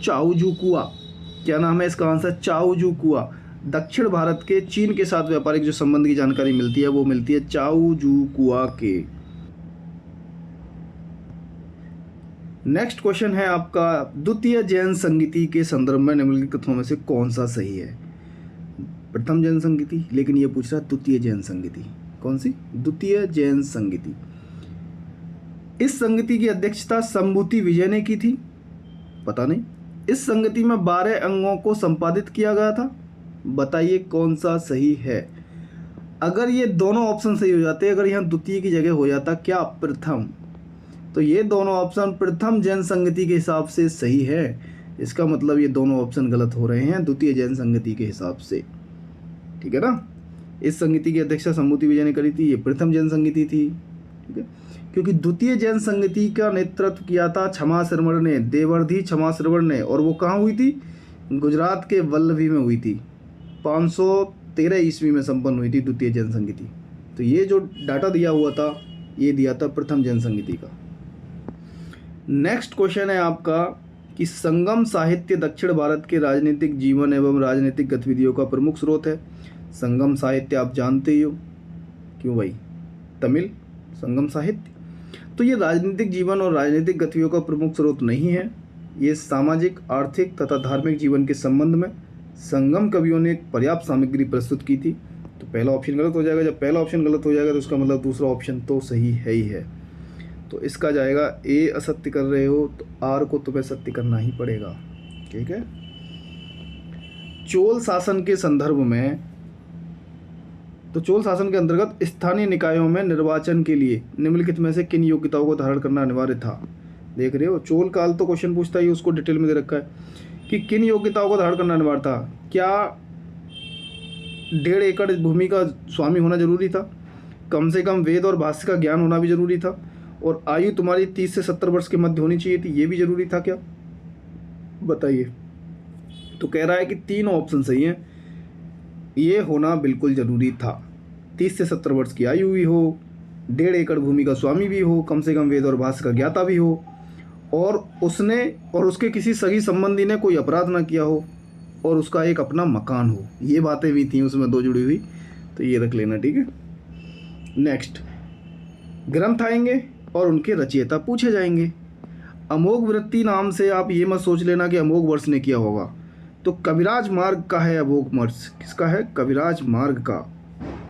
चाओजुकुआ, क्या नाम है इसका आंसर? चाओजुकुआ। दक्षिण भारत के चीन के साथ व्यापारिक जो संबंध की जानकारी मिलती है वो मिलती है चाओजुकुआ के। नेक्स्ट क्वेश्चन है आपका, द्वितीय जैन संगीति के संदर्भ में निम्नलिखित कथनों में से कौन सा सही है? प्रथम जैन संगीति, लेकिन ये पूछ रहा है द्वितीय जैन संगीति। कौन सी? द्वितीय जैन संगीति। इस संगीति की अध्यक्षता संभूति विजय ने की थी? पता नहीं। इस संगीति में 12 अंगों को संपादित किया गया था। बताइए कौन सा सही है? अगर ये दोनों ऑप्शन सही हो जाते, अगर यहाँ द्वितीय की जगह हो जाता क्या प्रथम, तो ये दोनों ऑप्शन प्रथम जैन संगति के हिसाब से सही है। इसका मतलब ये दोनों ऑप्शन गलत हो रहे हैं द्वितीय जैन संगति के हिसाब से। ठीक है ना। इस संगति की अध्यक्षता संभूति विजय ने करी थी, ये प्रथम जैन संगति थी। ठीक है, क्योंकि द्वितीय जैन संगति का नेतृत्व किया था क्षमा श्रवण ने, देवर्धि क्षमा श्रवण ने, और वो कहाँ हुई थी? गुजरात के वल्लभी में हुई थी। 513 ईस्वी में संपन्न हुई थी द्वितीय जैन संगति। तो ये जो डाटा दिया हुआ था ये दिया था प्रथम जैन संगति का। नेक्स्ट क्वेश्चन है आपका कि संगम साहित्य दक्षिण भारत के राजनीतिक जीवन एवं राजनीतिक गतिविधियों का प्रमुख स्रोत है। संगम साहित्य आप जानते ही हो, क्यों भाई? तमिल संगम साहित्य। तो ये राजनीतिक जीवन और राजनीतिक गतिविधियों का प्रमुख स्रोत नहीं है। ये सामाजिक, आर्थिक तथा धार्मिक जीवन के संबंध में संगम कवियों ने एक पर्याप्त सामग्री प्रस्तुत की थी। तो पहला ऑप्शन गलत हो जाएगा। जब पहला ऑप्शन गलत हो जाएगा तो उसका मतलब दूसरा ऑप्शन तो सही है ही है। तो इसका जाएगा ए असत्य कर रहे हो तो आर को तुम्हें सत्य करना ही पड़ेगा। ठीक है। चोल शासन के संदर्भ में, तो चोल शासन के अंतर्गत स्थानीय निकायों में निर्वाचन के लिए निम्नलिखित में से किन योग्यताओं को धारण करना अनिवार्य था? देख रहे हो, चोल काल तो क्वेश्चन पूछता ही, उसको डिटेल में दे रखा है कि किन योग्यताओं को धारण करना अनिवार्य था। क्या 1.5 एकड़ भूमि का स्वामी होना जरूरी था? कम से कम वेद और भाष्य का ज्ञान होना भी जरूरी था? और आयु तुम्हारी 30 से 70 वर्ष के मध्य होनी चाहिए थी, ये भी जरूरी था क्या? बताइए। तो कह रहा है कि 3 ऑप्शन सही हैं। ये होना बिल्कुल जरूरी था। 30 से 70 वर्ष की आयु भी हो, 1.5 एकड़ भूमि का स्वामी भी हो, कम से कम वेद और भाष्य का ज्ञाता भी हो, और उसने और उसके किसी सगी संबंधी ने कोई अपराध ना किया हो, और उसका एक अपना मकान हो। ये बातें भी थी उसमें 2 जुड़ी हुई, तो ये रख लेना। ठीक है। नेक्स्ट, ग्रंथ आएंगे और उनके रचयिता पूछे जाएंगे। अमोघ वृत्ति नाम से आप ये मत सोच लेना कि अमोघ वर्ष ने किया होगा। तो कविराज मार्ग का है अमोघ वर्ष। किसका है? कविराज मार्ग का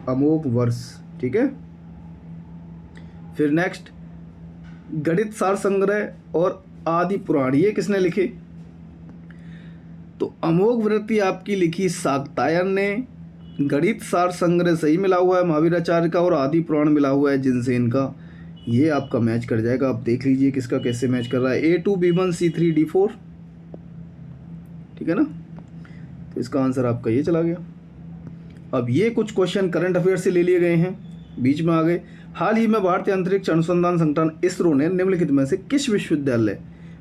अमोघ वर्ष। ठीक है। फिर नेक्स्ट, गणित सार संग्रह और आदि पुराण, ये किसने लिखे? तो अमोघ वृत्ति आपकी लिखी शाक्तायन ने, गणित सार संग्रह सही मिला हुआ है महावीराचार्य का, और आदि पुराण मिला हुआ है जिनसेन का। ये आपका मैच कर जाएगा। आप देख लीजिए किसका कैसे मैच कर रहा है। A2 B1 C3 D4। ठीक है ना। तो इसका आंसर आपका ये चला गया। अब ये कुछ क्वेश्चन करंट अफेयर से ले लिए गए हैं, बीच में आ गए। हाल ही में भारतीय अंतरिक्ष अनुसंधान संगठन इसरो ने निम्नलिखित में से किस विश्वविद्यालय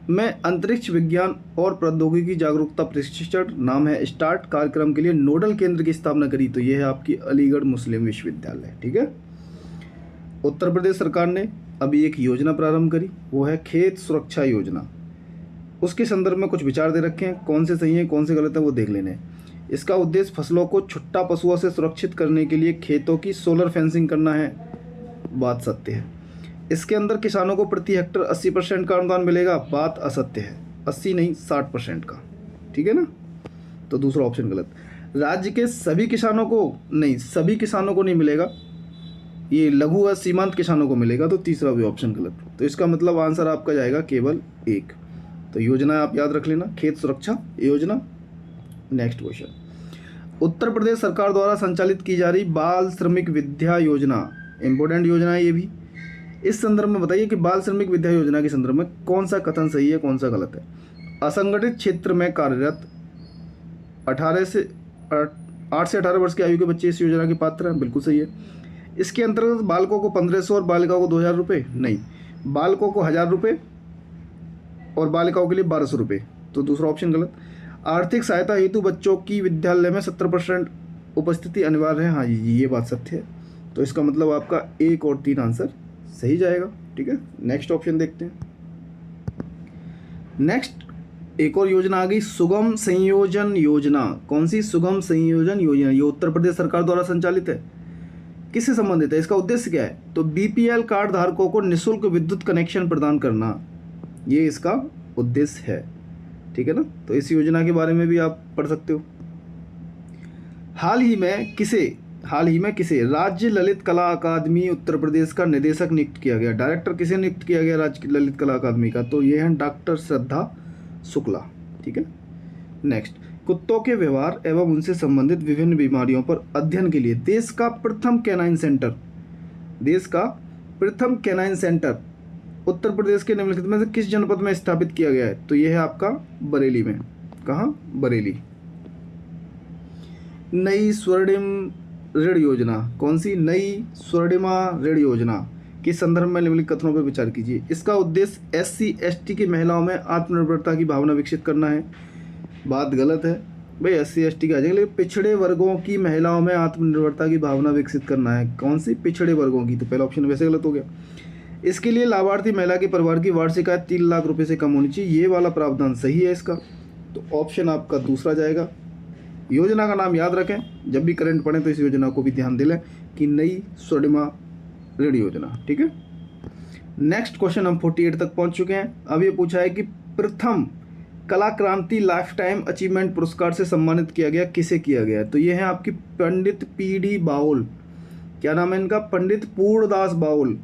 में अंतरिक्ष विज्ञान और प्रौद्योगिकी जागरूकता प्रशिक्षण, नाम है स्टार्ट, कार्यक्रम के लिए नोडल केंद्र की स्थापना करी? तो ये है आपकी अलीगढ़ मुस्लिम विश्वविद्यालय। ठीक है। उत्तर प्रदेश सरकार ने अभी एक योजना प्रारंभ करी, वो है खेत सुरक्षा योजना। उसके संदर्भ में कुछ विचार दे रखे हैं, कौन से सही हैं कौन से गलत हैं वो देख लेने। इसका उद्देश्य फसलों को छुट्टा पशुओं से सुरक्षित करने के लिए खेतों की सोलर फेंसिंग करना है। बात सत्य है। इसके अंदर किसानों को प्रति हेक्टर 80% का अनुदान मिलेगा। बात असत्य है, 80 नहीं 60% का। ठीक है ना। तो दूसरा ऑप्शन गलत। राज्य के सभी किसानों को नहीं, सभी किसानों को नहीं मिलेगा, ये लघु व सीमांत किसानों को मिलेगा। तो तीसरा भी ऑप्शन गलत। तो इसका मतलब आंसर आपका जाएगा केवल 1। तो योजना आप याद रख लेना, खेत सुरक्षा योजना। नेक्स्ट क्वेश्चन, उत्तर प्रदेश सरकार द्वारा संचालित की जा रही बाल श्रमिक विद्या योजना इम्पोर्टेंट योजना है ये भी। इस संदर्भ में बताइए कि बाल श्रमिक विद्या योजना के संदर्भ में कौन सा कथन सही है, कौन सा गलत है। असंगठित क्षेत्र में कार्यरत 8 से 18 वर्ष की आयु के बच्चे इस योजना के पात्र हैं, बिल्कुल सही है। इसके अंतर्गत बालकों को 1500 और बालिकाओं को 2000 रुपये, नहीं, बालकों को 1000 रुपये और बालिकाओं के लिए 1200 रुपये, तो दूसरा ऑप्शन गलत। आर्थिक सहायता हेतु बच्चों की विद्यालय में 70% उपस्थिति अनिवार्य है, हाँ जी ये बात सत्य है। तो इसका मतलब आपका 1 और 3 आंसर सही जाएगा। ठीक है, नेक्स्ट ऑप्शन देखते हैं। नेक्स्ट एक और योजना आ गई, सुगम संयोजन योजना। कौन सी? सुगम संयोजन योजना। ये उत्तर प्रदेश सरकार द्वारा संचालित है। किससे संबंधित है? इसका उद्देश्य क्या है? तो बीपीएल कार्ड धारकों को निःशुल्क विद्युत कनेक्शन प्रदान करना, ये इसका उद्देश्य है। ठीक है ना, तो इस योजना के बारे में भी आप पढ़ सकते हो। हाल ही में किसे राज्य ललित कला अकादमी उत्तर प्रदेश का निदेशक नियुक्त किया गया? डायरेक्टर किसे नियुक्त किया गया राज्य ललित कला अकादमी का? तो ये है डॉक्टर श्रद्धा शुक्ला। ठीक है, नेक्स्ट, कुत्तों के व्यवहार एवं उनसे संबंधित विभिन्न बीमारियों पर अध्ययन के लिए देश का प्रथम कैनाइन सेंटर उत्तर प्रदेश के निम्नलिखित में से किस जनपद में स्थापित किया गया है? तो यह है आपका बरेली में। कहाँ? बरेली। नई स्वर्णिम ऋण योजना। कौन सी? नई स्वर्णिमा ऋण योजना के संदर्भ में निम्नलिखित कथनों पर विचार कीजिए। इसका उद्देश्य SC/ST की महिलाओं में आत्मनिर्भरता की भावना विकसित करना है। बात गलत है भाई, SC/ST का आ जाएगा, लेकिन पिछड़े वर्गों की महिलाओं में आत्मनिर्भरता की भावना विकसित करना है। कौन सी? पिछड़े वर्गों की। तो पहला ऑप्शन वैसे गलत हो गया। इसके लिए लाभार्थी महिला के परिवार की वार्षिक आय 3 लाख रुपए से कम होनी चाहिए, ये वाला प्रावधान सही है इसका। तो ऑप्शन आपका दूसरा जाएगा। योजना का नाम याद रखें, जब भी करंट पढ़ें तो इस योजना को भी ध्यान दे लें कि नई स्वर्णिमा ऋण योजना। ठीक है, नेक्स्ट क्वेश्चन हम 48 तक पहुंच चुके हैं। अब ये पूछा है कि प्रथम कला क्रांति लाइफ टाइम अचीवमेंट पुरस्कार से सम्मानित किया गया, किसे किया गया? तो ये है आपकी पंडित PD बाउल। क्या नाम है इनका? पंडित पूर्णदास बाउल।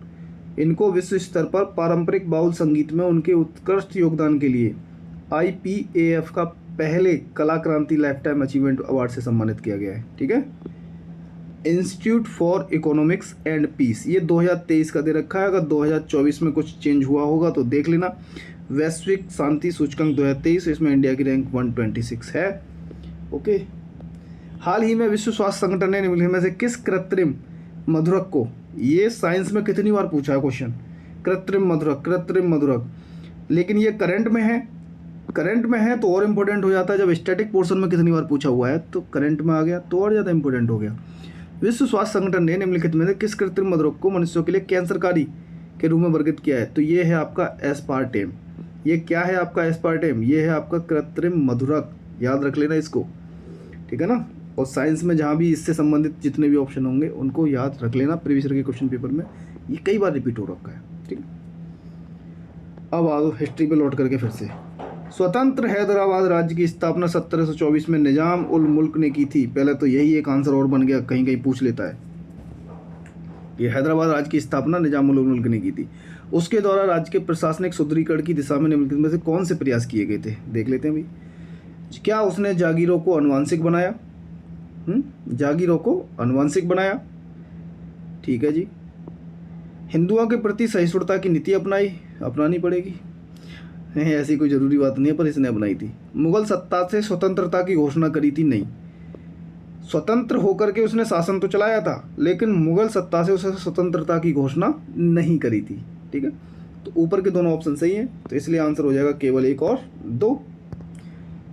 इनको विश्व स्तर पर पारंपरिक बाउल संगीत में उनके उत्कृष्ट योगदान के लिए IPAF का पहले कला क्रांति लाइफ टाइम अचीवमेंट अवार्ड से सम्मानित किया गया है। ठीक है, Institute for Economics and Peace, ये 2023 का दे रखा है। अगर 2024 में कुछ चेंज हुआ होगा तो देख लेना। वैश्विक शांति सूचकांक 2023, इसमें इंडिया की रैंक 126 है। ओके, हाल ही में विश्व स्वास्थ्य संगठन ने निम्नलिखित में से किस कृत्रिम मधुरक को, ये साइंस में कितनी बार पूछा है क्वेश्चन, कृत्रिम मधुरक, लेकिन ये करंट में है तो और इम्पोर्टेंट हो जाता है। जब स्टैटिक पोर्शन में कितनी बार पूछा हुआ है तो करंट में आ गया तो और ज़्यादा इंपॉर्टेंट हो गया। विश्व स्वास्थ्य संगठन ने निम्नलिखित में से किस कृत्रिम मधुरक को मनुष्यों के लिए कैंसरकारी के रूप में वर्गीकृत किया है? तो ये है आपका एस्पार्टेम। ये क्या है आपका एस्पार्टेम? ये है आपका कृत्रिम मधुरक, याद रख लेना इसको। ठीक है ना, और साइंस में जहाँ भी इससे संबंधित जितने भी ऑप्शन होंगे उनको याद रख लेना, प्रीवियस ईयर के क्वेश्चन पेपर में ये कई बार रिपीट हो रखा है। ठीक है, अब आओ हिस्ट्री पे लौट करके फिर से। स्वतंत्र हैदराबाद राज्य की स्थापना 1724 में निजाम उल मुल्क ने की थी। पहले तो यही एक आंसर और बन गया, कहीं कहीं पूछ लेता है। ये हैदराबाद राज्य की स्थापना निजाम उल मुल्क ने की थी। उसके द्वारा राज्य के प्रशासनिक सुदृढ़ीकरण की दिशा में निम्नलिखित में से कौन से प्रयास किए गए थे? देख लेते हैं भाई। क्या उसने जागीरों को आनुवंशिक बनाया? जागीरों को आनुवंशिक बनाया। ठीक है जी। हिंदुओं के प्रति सहिष्णुता की नीति अपनानी पड़ेगी, ऐसी कोई ज़रूरी बात नहीं है, पर इसने अपनाई थी। मुगल सत्ता से स्वतंत्रता की घोषणा करी थी? नहीं, स्वतंत्र होकर के उसने शासन तो चलाया था, लेकिन मुगल सत्ता से उसे स्वतंत्रता की घोषणा नहीं करी थी। ठीक है, तो ऊपर के दोनों ऑप्शन सही हैं, तो इसलिए आंसर हो जाएगा केवल 1 और 2।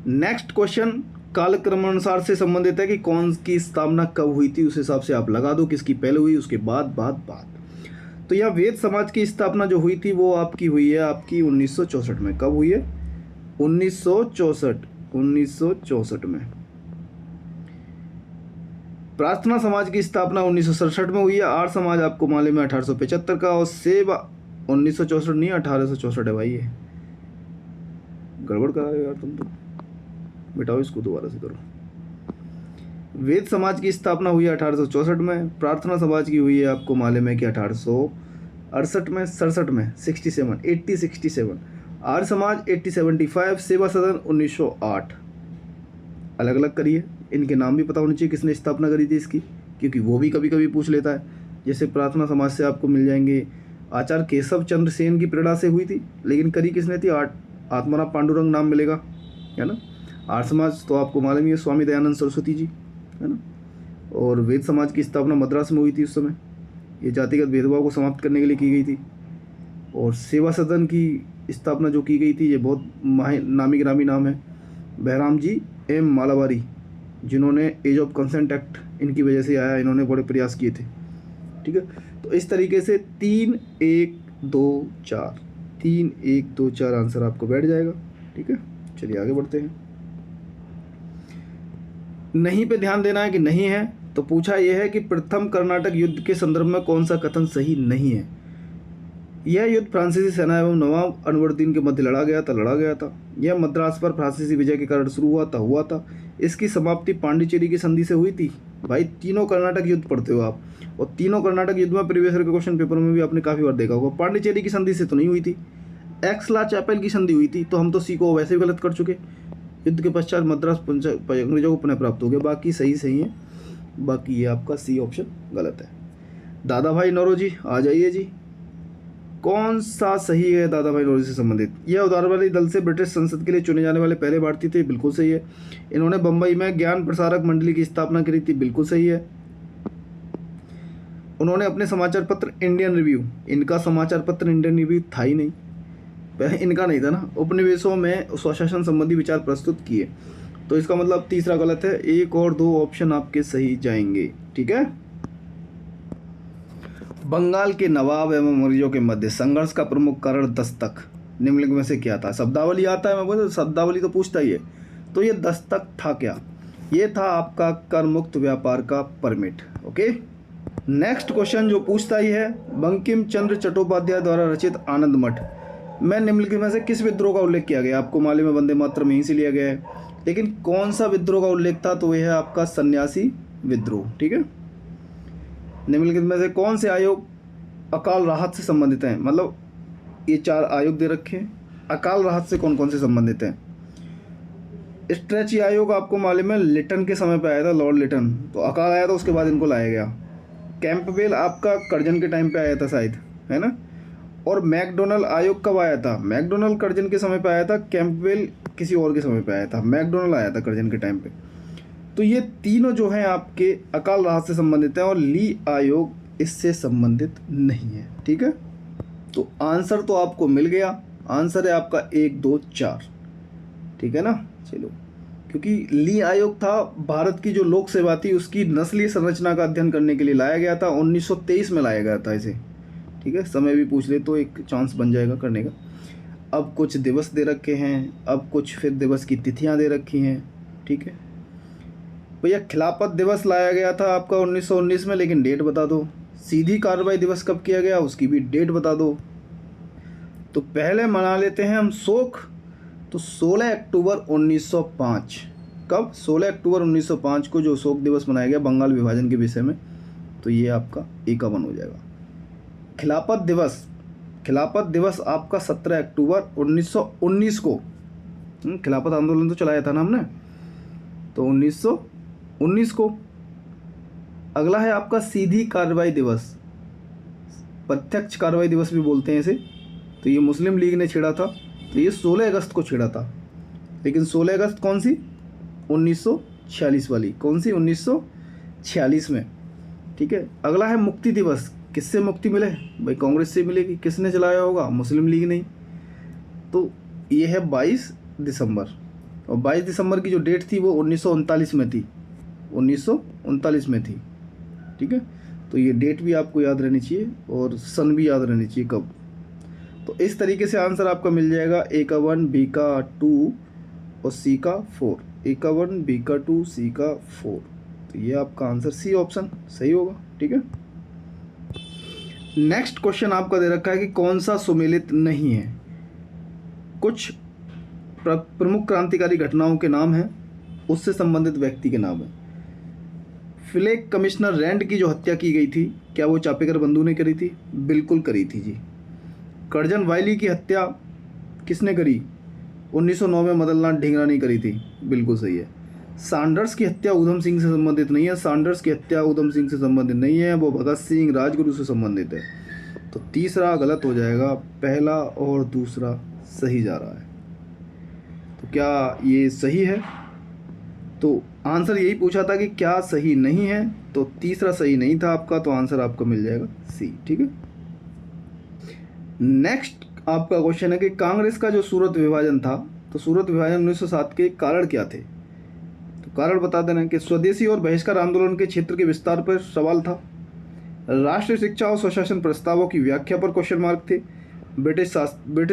नेक्स्ट क्वेश्चन कालक्रमानुसार से संबंधित है कि कौन की स्थापना कब हुई थी, उस हिसाब से आप लगा दो किसकी पहले हुई उसके बाद। तो यह वेद समाज की स्थापना जो हुई थी वो आपकी हुई है आपकी 1964 में। कब हुई है? 1964 में। प्रार्थना समाज की स्थापना 1967 में हुई है। आर्य समाज आपको मालूम है 1875 का, और सेवा 1964 नहीं 1864 है भाई। ये गड़बड़ करा रहे हो यार तुम तो, मिटाओ इसको, दोबारा से करो। वेद समाज की स्थापना हुई है 1864 में। प्रार्थना समाज की हुई है आपको मालूम है कि 1868 में, 67 में, 67। आर्य समाज 1875, सेवा सदन 1908। अलग अलग करिए, इनके नाम भी पता होने चाहिए किसने स्थापना करी थी इसकी, क्योंकि वो भी कभी कभी पूछ लेता है। जैसे प्रार्थना समाज से आपको मिल जाएंगे। आचार्य केशव चंद्र सेन की प्रेरणा से हुई थी, लेकिन करी किसने थी? आत्माराम पांडुरंग नाम मिलेगा, है ना। आर्य समाज तो आपको मालूम ही है, स्वामी दयानंद सरस्वती जी, है ना। और वेद समाज की स्थापना मद्रास में हुई थी उस समय, ये जातिगत भेदभाव को समाप्त करने के लिए की गई थी। और सेवा सदन की स्थापना जो की गई थी, ये बहुत नामी गिरामी नाम है, बहराम जी एम मालावारी, जिन्होंने एज ऑफ कंसेंट एक्ट इनकी वजह से आया, इन्होंने बड़े प्रयास किए थे, ठीक है। तो इस तरीके से 3 1 2 4 3 1 2 4 आंसर आपको बैठ जाएगा, ठीक है। चलिए आगे बढ़ते हैं। नहीं पे ध्यान देना है कि नहीं है। तो पूछा यह है कि प्रथम कर्नाटक युद्ध के संदर्भ में कौन सा कथन सही नहीं है। यह युद्ध फ्रांसीसी सेना एवं नवाब अनवरुद्दीन के मध्य लड़ा गया था। यह मद्रास पर फ्रांसीसी विजय के कारण शुरू हुआ था। इसकी समाप्ति पांडिचेरी की संधि से हुई थी। भाई तीनों कर्नाटक युद्ध पढ़ते हो आप, और तीनों कर्नाटक युद्ध में प्रीवियस ईयर के क्वेश्चन पेपर में भी आपने काफ़ी बार देखा होगा। पांडिचेरी की संधि से तो नहीं हुई थी, एक्सला चैपेल की संधि हुई थी, तो हम तो सी को वैसे भी गलत कर चुके। युद्ध के पश्चात मद्रास अंग्रेजों को पुनः प्राप्त हो गया। बाकी सही है, बाकी ये आपका सी ऑप्शन गलत है। दादा भाई नौरोजी आ जाइए जी, कौन सा सही है दादा भाई नौरोजी से संबंधित? यह उदारवादी दल से ब्रिटिश संसद के लिए चुने जाने वाले पहले भारतीय थे, बिल्कुल सही है। इन्होंने बंबई में ज्ञान प्रसारक मंडली की स्थापना करी थी, बिल्कुल सही है। उन्होंने अपने समाचार पत्र इंडियन रिव्यू, इनका समाचार पत्र इंडियन रिव्यू था ही नहीं, इनका नहीं था ना, उपनिवेशों में स्वशासन संबंधी विचार प्रस्तुत किए। तो इसका मतलब तीसरा गलत है। 1 और 2 ऑप्शन आपके सही जाएंगे, ठीक है। बंगाल के नवाब एवं अंग्रेजों के मध्य संघर्ष का प्रमुख कारण दस्तक निम्नलिखित में से क्या था? शब्दावली आता है, मैं बोलता शब्दावली तो पूछता ही है। तो ये दस्तक था क्या? ये था आपका कर मुक्त व्यापार का परमिट। ओके, नेक्स्ट क्वेश्चन जो पूछता ही है, बंकिम चंद्र चट्टोपाध्याय द्वारा रचित आनंद मठ में निम्नलिखित में से किस विद्रोह का उल्लेख किया गया? आपको मालूम है वंदे मातरम यहीं से लिया गया है, लेकिन कौन सा विद्रोह का उल्लेख था? तो यह है आपका सन्यासी विद्रोह, ठीक है। निम्नलिखित में से कौन से आयोग अकाल राहत से संबंधित हैं? मतलब ये 4 आयोग दे रखे हैं, अकाल राहत से कौन कौन से संबंधित हैं? स्ट्रेची आयोग आपको मालूम है लिटन के समय पे आया था, लॉर्ड लिटन, तो अकाल आया था, उसके बाद इनको लाया गया। कैंपबेल आपका कर्जन के टाइम पे आया था शायद, है ना। और मैकडोनल्ड आयोग कब आया था? मैकडोनल्ड कर्जन के समय पे आया था, कैंपबेल किसी और के समय पे आया था, मैकडोनल्ड आया था कर्जन के टाइम पे। तो ये तीनों जो हैं आपके अकाल राहत से संबंधित हैं, और ली आयोग इससे संबंधित नहीं है, ठीक है। तो आंसर तो आपको मिल गया, आंसर है आपका 1 2 4, ठीक है ना। चलो, क्योंकि ली आयोग था भारत की जो लोक सेवा थी उसकी नस्लीय संरचना का अध्ययन करने के लिए लाया गया था, 1923 में लाया गया था इसे, ठीक है। समय भी पूछ ले तो एक चांस बन जाएगा करने का। अब कुछ दिवस दे रखे हैं, अब कुछ फिर दिवस की तिथियां दे रखी हैं, ठीक है भैया। खिलाफत दिवस लाया गया था आपका 1919 में, लेकिन डेट बता दो। सीधी कार्रवाई दिवस कब किया गया, उसकी भी डेट बता दो। तो पहले मना लेते हैं हम शोक, तो 16 अक्टूबर 1905। कब? 16 अक्टूबर 1905 को जो शोक दिवस मनाया गया बंगाल विभाजन के विषय में, तो ये आपका 51 हो जाएगा। खिलाफत दिवस आपका 17 अक्टूबर 1919 को, खिलाफत आंदोलन तो चलाया था ना हमने, तो 1919 को। अगला है आपका सीधी कार्रवाई दिवस, प्रत्यक्ष कार्रवाई दिवस भी बोलते हैं इसे, तो ये मुस्लिम लीग ने छेड़ा था, तो ये 16 अगस्त को छेड़ा था। लेकिन 16 अगस्त कौन सी? 1946 वाली, कौन सी? 1946 में, ठीक है। अगला है मुक्ति दिवस, किससे मुक्ति मिले भाई? कांग्रेस से मिलेगी। किसने चलाया होगा? मुस्लिम लीग नहीं। तो ये है 22 दिसंबर, और 22 दिसंबर की जो डेट थी वो 1939 में थी, 1939 में थी, ठीक है। तो ये डेट भी आपको याद रहनी चाहिए और सन भी याद रहनी चाहिए कब। तो इस तरीके से आंसर आपका मिल जाएगा A का 1, B का 2 और C का 4। A का 1, B का 2, C का 4। तो ये आपका आंसर C ऑप्शन सही होगा, ठीक है। नेक्स्ट क्वेश्चन आपका दे रखा है कि कौन सा सुमेलित नहीं है। कुछ प्रमुख क्रांतिकारी घटनाओं के नाम हैं, उससे संबंधित व्यक्ति के नाम है। फ्लैग कमिश्नर रैंड की जो हत्या की गई थी, क्या वो चापेकर बंधु ने करी थी? बिल्कुल करी थी जी। कर्जन वायली की हत्या किसने करी? 1909 में मदनलाल ढींगरा ने करी थी, बिल्कुल सही है। सैंडर्स की हत्या उधम सिंह से संबंधित नहीं है, सैंडर्स की हत्या उधम सिंह से संबंधित नहीं है, वो भगत सिंह राजगुरु से संबंधित है। तो तीसरा गलत हो जाएगा, पहला और दूसरा सही जा रहा है। तो क्या ये सही है? तो आंसर यही पूछा था कि क्या सही नहीं है, तो तीसरा सही नहीं था आपका, तो आंसर आपका मिल जाएगा सी। ठीक है। नेक्स्ट आपका क्वेश्चन है कि कांग्रेस का जो सूरत विभाजन था, तो सूरत विभाजन 1907 के कारण क्या थे? तो कारण बता देना कि स्वदेशी और बहिष्कार आंदोलन के क्षेत्र के विस्तार पर सवाल था, राष्ट्रीय शिक्षा और स्वशासन प्रस्तावों की व्याख्या पर क्वेश्चन मार्क थे, ब्रिटिश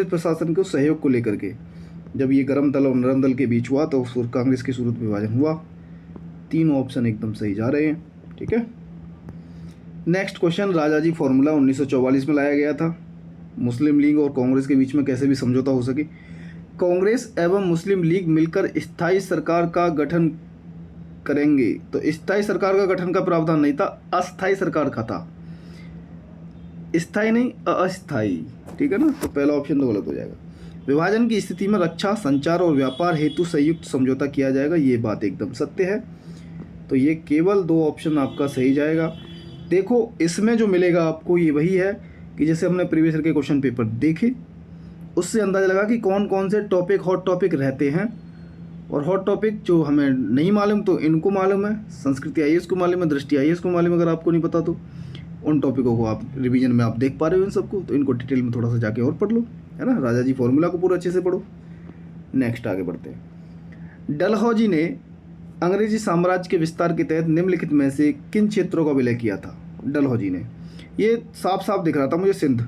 प्रशासन को सहयोग को लेकर के जब ये गरम दल और नरम दल के बीच हुआ तो कांग्रेस की सूरत विभाजन हुआ। तीनों ऑप्शन एकदम सही जा रहे हैं। ठीक है। नेक्स्ट क्वेश्चन, राजाजी फॉर्मूला 1944 में लाया गया था। मुस्लिम लीग और कांग्रेस के बीच में कैसे भी समझौता हो सके। कांग्रेस एवं मुस्लिम लीग मिलकर स्थायी सरकार का गठन करेंगे, तो स्थायी सरकार का गठन का प्रावधान नहीं था, अस्थायी सरकार का था। स्थायी नहीं, अस्थायी। ठीक है ना। तो पहला ऑप्शन तो गलत हो जाएगा। विभाजन की स्थिति में रक्षा, संचार और व्यापार हेतु संयुक्त समझौता किया जाएगा, ये बात एकदम सत्य है। तो ये केवल दो ऑप्शन आपका सही जाएगा। देखो इसमें जो मिलेगा आपको ये वही है कि जैसे हमने प्रीवियस ईयर के क्वेश्चन पेपर देखे, उससे अंदाजा लगा कि कौन कौन से टॉपिक हॉट टॉपिक रहते हैं, और हॉट टॉपिक जो हमें नहीं मालूम तो इनको मालूम है, संस्कृति आईएएस को मालूम है, दृष्टि आईएएस को मालूम है। अगर आपको नहीं पता तो उन टॉपिकों को आप रिवीजन में आप देख पा रहे हो इन सबको, तो इनको डिटेल में थोड़ा सा जाके और पढ़ लो, है ना। राजाजी फॉर्मूला को पूरा अच्छे से पढ़ो। नेक्स्ट आगे बढ़ते हैं। डलहौजी ने अंग्रेजी साम्राज्य के विस्तार के तहत निम्नलिखित में से किन क्षेत्रों का विलय किया था? डलहौजी ने, ये साफ साफ दिख रहा था मुझे सिंध,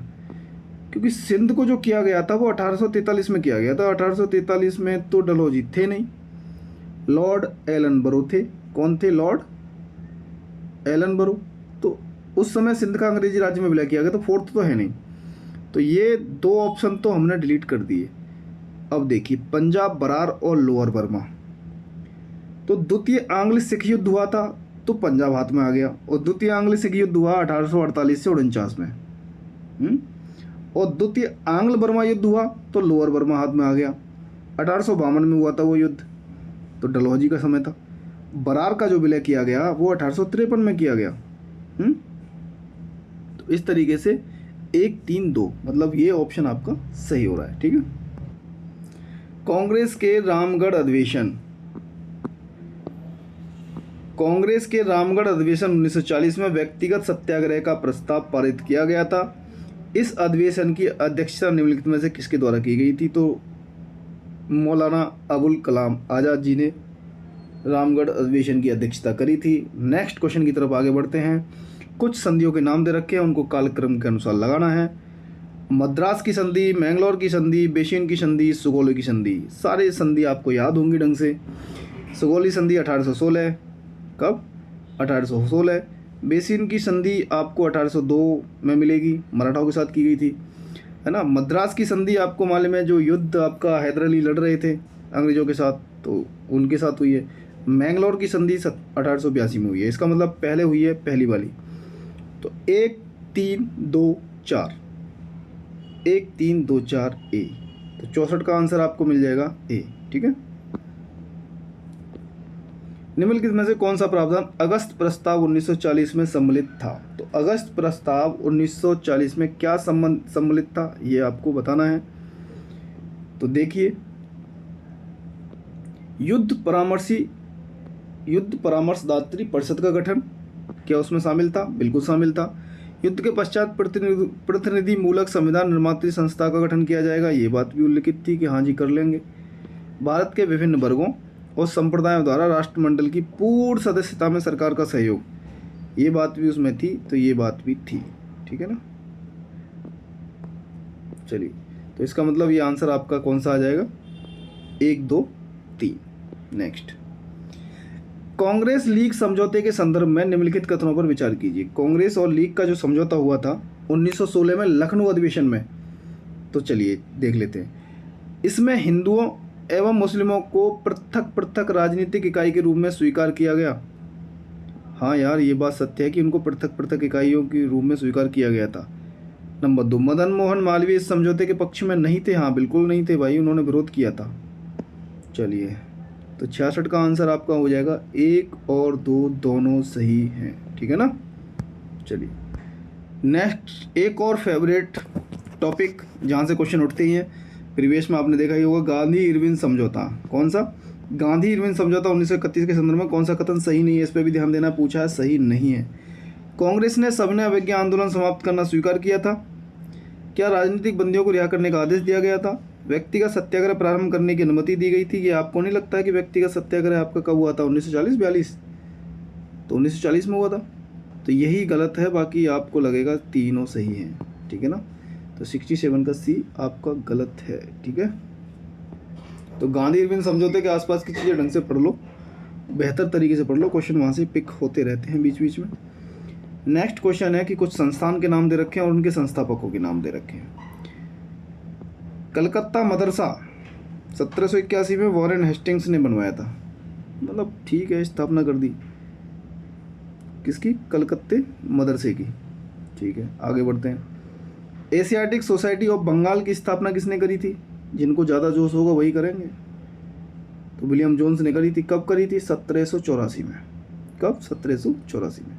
क्योंकि सिंध को जो किया गया था वो 1843 में किया गया था। 1843 में तो डलहौजी थे नहीं, लॉर्ड एलनबरो थे। कौन थे? Lord Ellenborough. तो उस समय सिंध का अंग्रेजी राज्य में विलय किया गया, तो फोर्थ तो है नहीं। तो ये दो ऑप्शन तो हमने डिलीट कर दिए। अब देखिए, पंजाब, बरार और लोअर बर्मा। तो द्वितीय आंग्ल सिख युद्ध हुआ था तो पंजाब हाथ में आ गया, और द्वितीय आंग्ल सिख युद्ध हुआ 1848 से 49 में। और द्वितीय आंग्ल बर्मा युद्ध हुआ तो लोअर बर्मा हाथ में आ गया। 1852 में हुआ था वो युद्ध, तो डलहौजी का समय था। बरार का जो विलय किया गया वो 1853 में किया गया। तो इस तरीके से 1, 3, 2 मतलब ये ऑप्शन आपका सही हो रहा है। ठीक है। कांग्रेस के रामगढ़ अधिवेशन, कांग्रेस के रामगढ़ अधिवेशन 1940 में व्यक्तिगत सत्याग्रह का प्रस्ताव पारित किया गया था। इस अधिवेशन की अध्यक्षता निम्नलिखित में से किसके द्वारा की गई थी? तो मौलाना अबुल कलाम आज़ाद जी ने रामगढ़ अधिवेशन की अध्यक्षता करी थी। नेक्स्ट क्वेश्चन की तरफ आगे बढ़ते हैं। कुछ संधियों के नाम दे रखे हैं, उनको कालक्रम के अनुसार लगाना है। मद्रास की संधि, मैंगलोर की संधि, बेसिन की संधि, सुगौली की संधि। सारे संधि आपको याद होंगी ढंग से। सुगौली संधि 1816, कब? 1816। बेसिन की संधि आपको 1802 में मिलेगी, मराठाओं के साथ की गई थी, है ना। मद्रास की संधि आपको मालूम है, जो युद्ध आपका हैदर अली लड़ रहे थे अंग्रेजों के साथ, तो उनके साथ हुई है। मैंगलोर की संधि 1882 में हुई है, इसका मतलब पहले हुई है पहली वाली। तो 1, 3, 2, 4, 1, 3, 2, 4 ए। तो 64 का आंसर आपको मिल जाएगा ए। ठीक है। निम्नलिखित में से कौन सा प्रावधान अगस्त प्रस्ताव 1940 में सम्मिलित था? तो अगस्त प्रस्ताव 1940 में क्या सम्मिलित था, ये आपको बताना है। तो देखिए, युद्ध परामर्शदात्री परिषद का गठन, क्या उसमें शामिल था? बिल्कुल शामिल था। युद्ध के पश्चात प्रतिनिधि मूलक संविधान निर्मात्री संस्था का गठन किया जाएगा, ये बात भी उल्लिखित थी कि हाँ जी कर लेंगे। भारत के विभिन्न वर्गों और संप्रदायों द्वारा राष्ट्रमंडल की पूर्ण सदस्यता में सरकार का सहयोग, ये बात भी उसमें थी, तो ये बात भी थी। ठीक है ना। चलिए, तो इसका मतलब ये आंसर आपका कौन सा आ जाएगा? 1, 2, 3। नेक्स्ट, कांग्रेस लीग समझौते के संदर्भ में निम्नलिखित कथनों पर विचार कीजिए। कांग्रेस और लीग का जो समझौता हुआ था 1916 में लखनऊ अधिवेशन में, तो चलिए देख लेते हैं। इसमें हिंदुओं एवं मुस्लिमों को पृथक पृथक राजनीतिक इकाई के रूप में स्वीकार किया गया। हाँ यार, ये बात सत्य है कि उनको पृथक पृथक इकाइयों के रूप में स्वीकार किया गया था। नंबर 2, मदन मोहन मालवीय इस समझौते के पक्ष में नहीं थे। हाँ बिल्कुल नहीं थे भाई, उन्होंने विरोध किया था। चलिए तो 66 का आंसर आपका हो जाएगा 1 और 2 दोनों सही हैं, ठीक है ना। चलिए नेक्स्ट एक और फेवरेट टॉपिक जहाँ से क्वेश्चन उठते ही हैं, प्रीवियस में आपने देखा ही होगा, गांधी इरविन समझौता। कौन सा? गांधी इरविन समझौता 1931 के संदर्भ में कौन सा कथन सही नहीं है, इस पर भी ध्यान देना पूछा है, सही नहीं है। कांग्रेस ने सविनय अवज्ञा आंदोलन समाप्त करना स्वीकार किया था। क्या राजनीतिक बंदियों को रिहा करने का आदेश दिया गया था। व्यक्तिगत सत्याग्रह प्रारंभ करने की अनुमति दी गई थी। ये आपको नहीं लगता है कि व्यक्तिगत सत्याग्रह आपका कब हुआ था? 1940-42, तो 1940 में हुआ था, तो यही गलत है, बाकी आपको लगेगा तीनों सही हैं, ठीक है ना। तो 67 का सी आपका गलत है, ठीक है। तो गांधी इरविन समझौते के आसपास की चीज़ें ढंग से पढ़ लो, बेहतर तरीके से पढ़ लो, क्वेश्चन वहाँ से पिक होते रहते हैं बीच बीच में। नेक्स्ट क्वेश्चन है कि कुछ संस्थान के नाम दे रखे हैं और उनके संस्थापकों के नाम दे रखे हैं। कलकत्ता मदरसा 1781 में वॉरेन हेस्टिंग्स ने बनवाया था, मतलब ठीक है, स्थापना कर दी किसकी? कलकत्ते मदरसे की, ठीक है। आगे बढ़ते हैं। एशियाटिक सोसाइटी ऑफ बंगाल की स्थापना किसने करी थी? जिनको ज़्यादा जोश होगा वही करेंगे। तो विलियम जोन्स ने करी थी। कब करी थी? 1784 में। कब? 1784 में।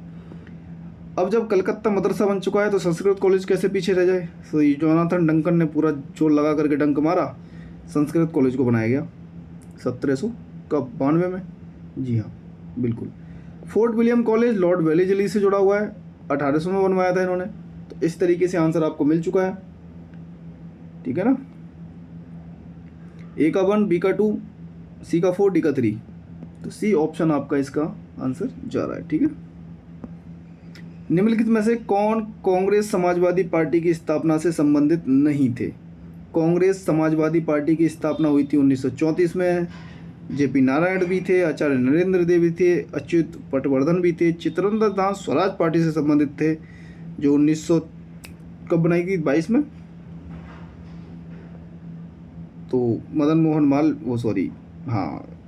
अब जब कलकत्ता मदरसा बन चुका है तो संस्कृत कॉलेज कैसे पीछे रह जाए? तो ये जोनाथन डंकन ने पूरा जोर लगा करके डंक मारा, संस्कृत कॉलेज को बनाया गया 1792 में। जी हाँ, बिल्कुल। Fort William college Lord Wellesley से जुड़ा हुआ है, 1800 में बनवाया था इन्होंने। तो इस तरीके से आंसर आपको मिल चुका है, ठीक है ना। ए का 1, बी का 2, सी का 4, डी का 3, तो सी ऑप्शन आपका इसका आंसर जा रहा है, ठीक है। निम्नलिखित में से कौन कांग्रेस समाजवादी पार्टी की स्थापना से संबंधित नहीं थे? कांग्रेस समाजवादी पार्टी की स्थापना हुई थी 1934 में। जेपी नारायण भी थे, आचार्य नरेंद्र देव भी थे, अच्युत पटवर्धन भी थे, चित्तरंजन दास स्वराज पार्टी से संबंधित थे, जो 1900 कब बनाई गई? 22 में। तो मदन मोहन माल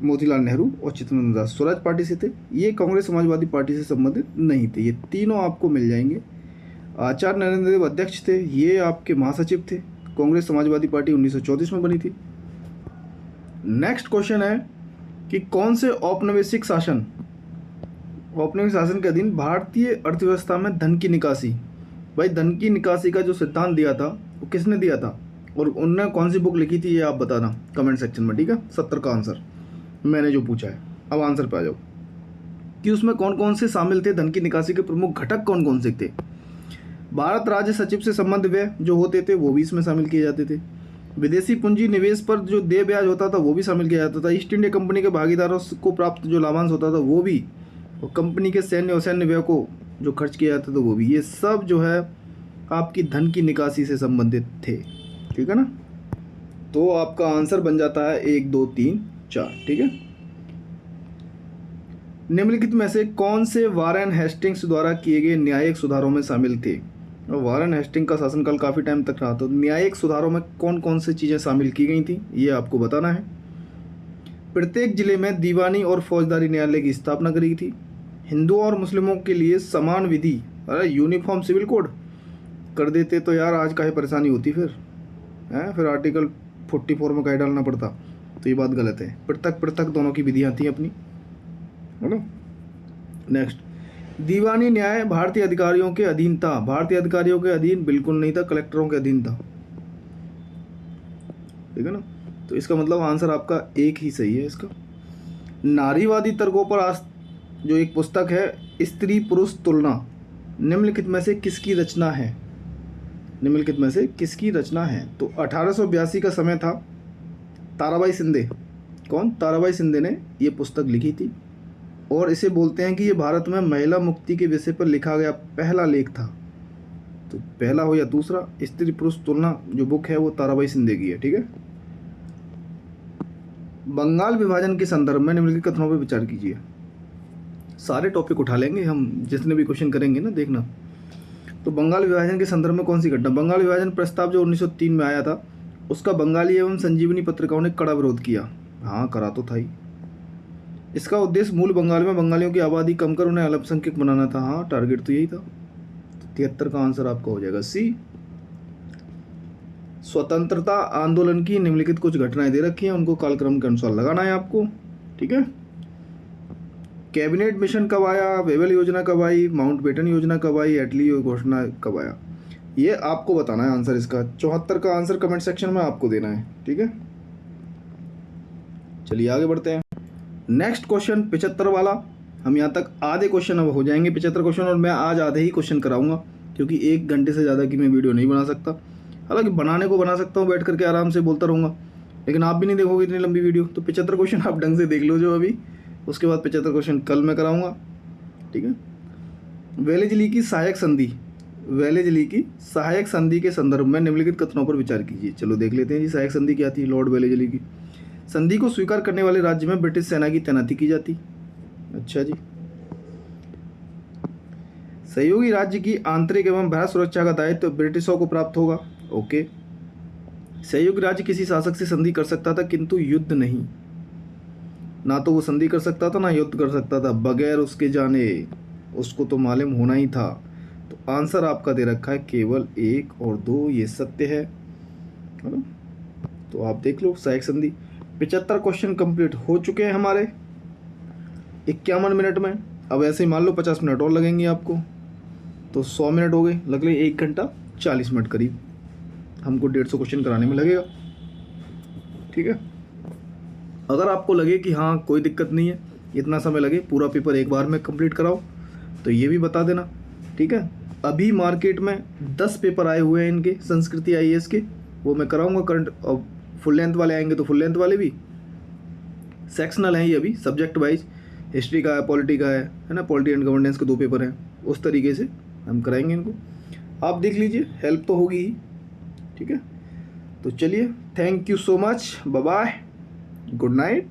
मोतीलाल नेहरू और चित्तरंजन दास स्वराज पार्टी से थे। ये कांग्रेस समाजवादी पार्टी से संबंधित नहीं थे। ये तीनों आपको मिल जाएंगे। आचार्य नरेंद्र देव अध्यक्ष थे, ये आपके महासचिव थे। कांग्रेस समाजवादी पार्टी 1934 में बनी थी। नेक्स्ट क्वेश्चन है कि कौन से औपनिवेशिक शासन के अधीन भारतीय अर्थव्यवस्था में धन की निकासी, भाई धन की निकासी का जो सिद्धांत दिया था वो किसने दिया था और उनने कौन सी बुक लिखी थी, ये आप बताना कमेंट सेक्शन में, ठीक है। 70 का आंसर मैंने जो पूछा है। अब आंसर पे आ जाओ कि उसमें कौन कौन से शामिल थे, धन की निकासी के प्रमुख घटक कौन कौन से थे। भारत राज्य सचिव से संबंध व्यय जो होते थे वो भी इसमें शामिल किए जाते थे। विदेशी पूंजी निवेश पर जो देय ब्याज होता था वो भी शामिल किया जाता था। ईस्ट इंडिया कंपनी के भागीदारों को प्राप्त जो लाभांश होता था वो भी, और कंपनी के सैन्य और सैन्य व्यय को जो खर्च किया जाता था वो भी, ये सब जो है आपकी धन की निकासी से संबंधित थे, ठीक है ना। तो आपका आंसर बन जाता है 1, 2, 3, 4, ठीक है। निम्नलिखित में से कौन से वारेन हेस्टिंग्स द्वारा किए गए न्यायिक सुधारों में शामिल थे? और वारेन हेस्टिंग का शासनकाल काफ़ी टाइम तक रहा, तो न्यायिक सुधारों में कौन कौन सी चीज़ें शामिल की गई थी ये आपको बताना है। प्रत्येक जिले में दीवानी और फौजदारी न्यायालय की स्थापना करी थी। हिंदुओं और मुस्लिमों के लिए समान विधि, अरे यूनिफॉर्म सिविल कोड कर देते तो यार आज काहे परेशानी होती फिर आर्टिकल 44 में कहीं डालना पड़ता। तो ये बात गलत है। पृथक पृथक दोनों की विधियाँ थी अपनी, है ना। नेक्स्ट, दीवानी न्याय भारतीय अधिकारियों के अधीन था। भारतीय अधिकारियों के अधीन बिल्कुल नहीं था, कलेक्टरों के अधीन था, ठीक है ना। तो इसका मतलब आंसर आपका एक ही सही है इसका। नारीवादी तर्कों पर जो एक पुस्तक है स्त्री पुरुष तुलना, निम्नलिखित में से किसकी रचना है? निम्नलिखित में से किसकी रचना है? तो 1882 का समय था। ताराबाई शिंदे, कौन? ताराबाई शिंदे ने ये पुस्तक लिखी थी और इसे बोलते हैं कि ये भारत में महिला मुक्ति के विषय पर लिखा गया पहला लेख था। तो पहला हो या दूसरा, स्त्री पुरुष तुलना जो बुक है वो ताराबाई शिंदे की है, ठीक है। बंगाल विभाजन के संदर्भ में निम्नलिखित कथनों पर विचार कीजिए। सारे टॉपिक उठा लेंगे हम, जितने भी क्वेश्चन करेंगे ना, देखना। तो बंगाल विभाजन के संदर्भ में कौन सी घटना? बंगाल विभाजन प्रस्ताव जो 1903 में आया था उसका बंगाली एवं संजीवनी पत्रिकाओं ने कड़ा विरोध किया। हाँ, करा तो था ही। इसका उद्देश्य मूल बंगाल में बंगालियों की आबादी कम कर उन्हें अल्पसंख्यक बनाना था। हाँ, टारगेट तो यही था। 73 का आंसर आपका हो जाएगा सी। स्वतंत्रता आंदोलन की निम्नलिखित कुछ घटनाएं दे रखी हैं, उनको कालक्रम के अनुसार लगाना है आपको। ठीक है। कैबिनेट मिशन कब आया, वेवल योजना कब आई, माउंटबेटन योजना कब आई, एटली घोषणा कब आया, ये आपको बताना है आंसर इसका। 74 का आंसर कमेंट सेक्शन में आपको देना है, ठीक है। चलिए आगे बढ़ते हैं। नेक्स्ट क्वेश्चन 75 वाला। हम यहाँ तक आधे क्वेश्चन अब हो जाएंगे 75 क्वेश्चन, और मैं आज आधे ही क्वेश्चन कराऊंगा क्योंकि 1 घंटे से ज़्यादा की मैं वीडियो नहीं बना सकता। हालांकि बनाने को बना सकता हूँ, बैठ करके आराम से बोलता रहूँगा, लेकिन आप भी नहीं देखोगे इतनी लंबी वीडियो। तो 75 क्वेश्चन आप ढंग से देख लो जो अभी, उसके बाद 75 क्वेश्चन कल मैं कराऊँगा, ठीक है। वेलेजली की सहायक संधि, वेलेजली की सहायक संधि के संदर्भ में निम्नलिखित कथनों पर विचार कीजिए। चलो देख लेते हैं जी, सहायक संधि क्या थी। लॉर्ड वेलेजली की संधि को स्वीकार करने वाले राज्य में ब्रिटिश सेना की तैनाती की जाती। अच्छा जी। सहयोगी राज्य की आंतरिक एवं बाह्य सुरक्षा का दायित्व तो ब्रिटिशों को प्राप्त होगा। ओके। सहयोगी राज्य किसी शासक से संधि कर सकता था किंतु युद्ध नहीं, ना तो वो संधि कर सकता था ना युद्ध कर सकता था, बगैर उसके जाने, उसको तो मालूम होना ही था। तो आंसर आपका दे रखा है केवल 1 और 2, ये सत्य है ना। तो आप देख लो सहायक संधि। 75 क्वेश्चन कंप्लीट हो चुके हैं हमारे 51 मिनट में। अब ऐसे ही मान लो 50 मिनट और लगेंगे आपको, तो 100 मिनट हो गए, लग ले 1 घंटा 40 मिनट करीब हमको 150 क्वेश्चन कराने में लगेगा, ठीक है। अगर आपको लगे कि हाँ कोई दिक्कत नहीं है, इतना समय लगे, पूरा पेपर एक बार में कंप्लीट कराओ, तो ये भी बता देना, ठीक है। अभी मार्केट में 10 पेपर आए हुए हैं इनके संस्कृति IAS के, वो मैं कराऊंगा करंट। और फुल लेंथ वाले आएंगे तो फुल लेंथ वाले भी, सेक्शनल हैं ये अभी सब्जेक्ट वाइज, हिस्ट्री का है, पॉलिटी का है ना, पॉलिटी एंड गवर्नेंस के 2 पेपर हैं, उस तरीके से हम कराएंगे इनको। आप देख लीजिए, हेल्प तो होगी ही, ठीक है। तो चलिए, thank you so much, bye bye, good night.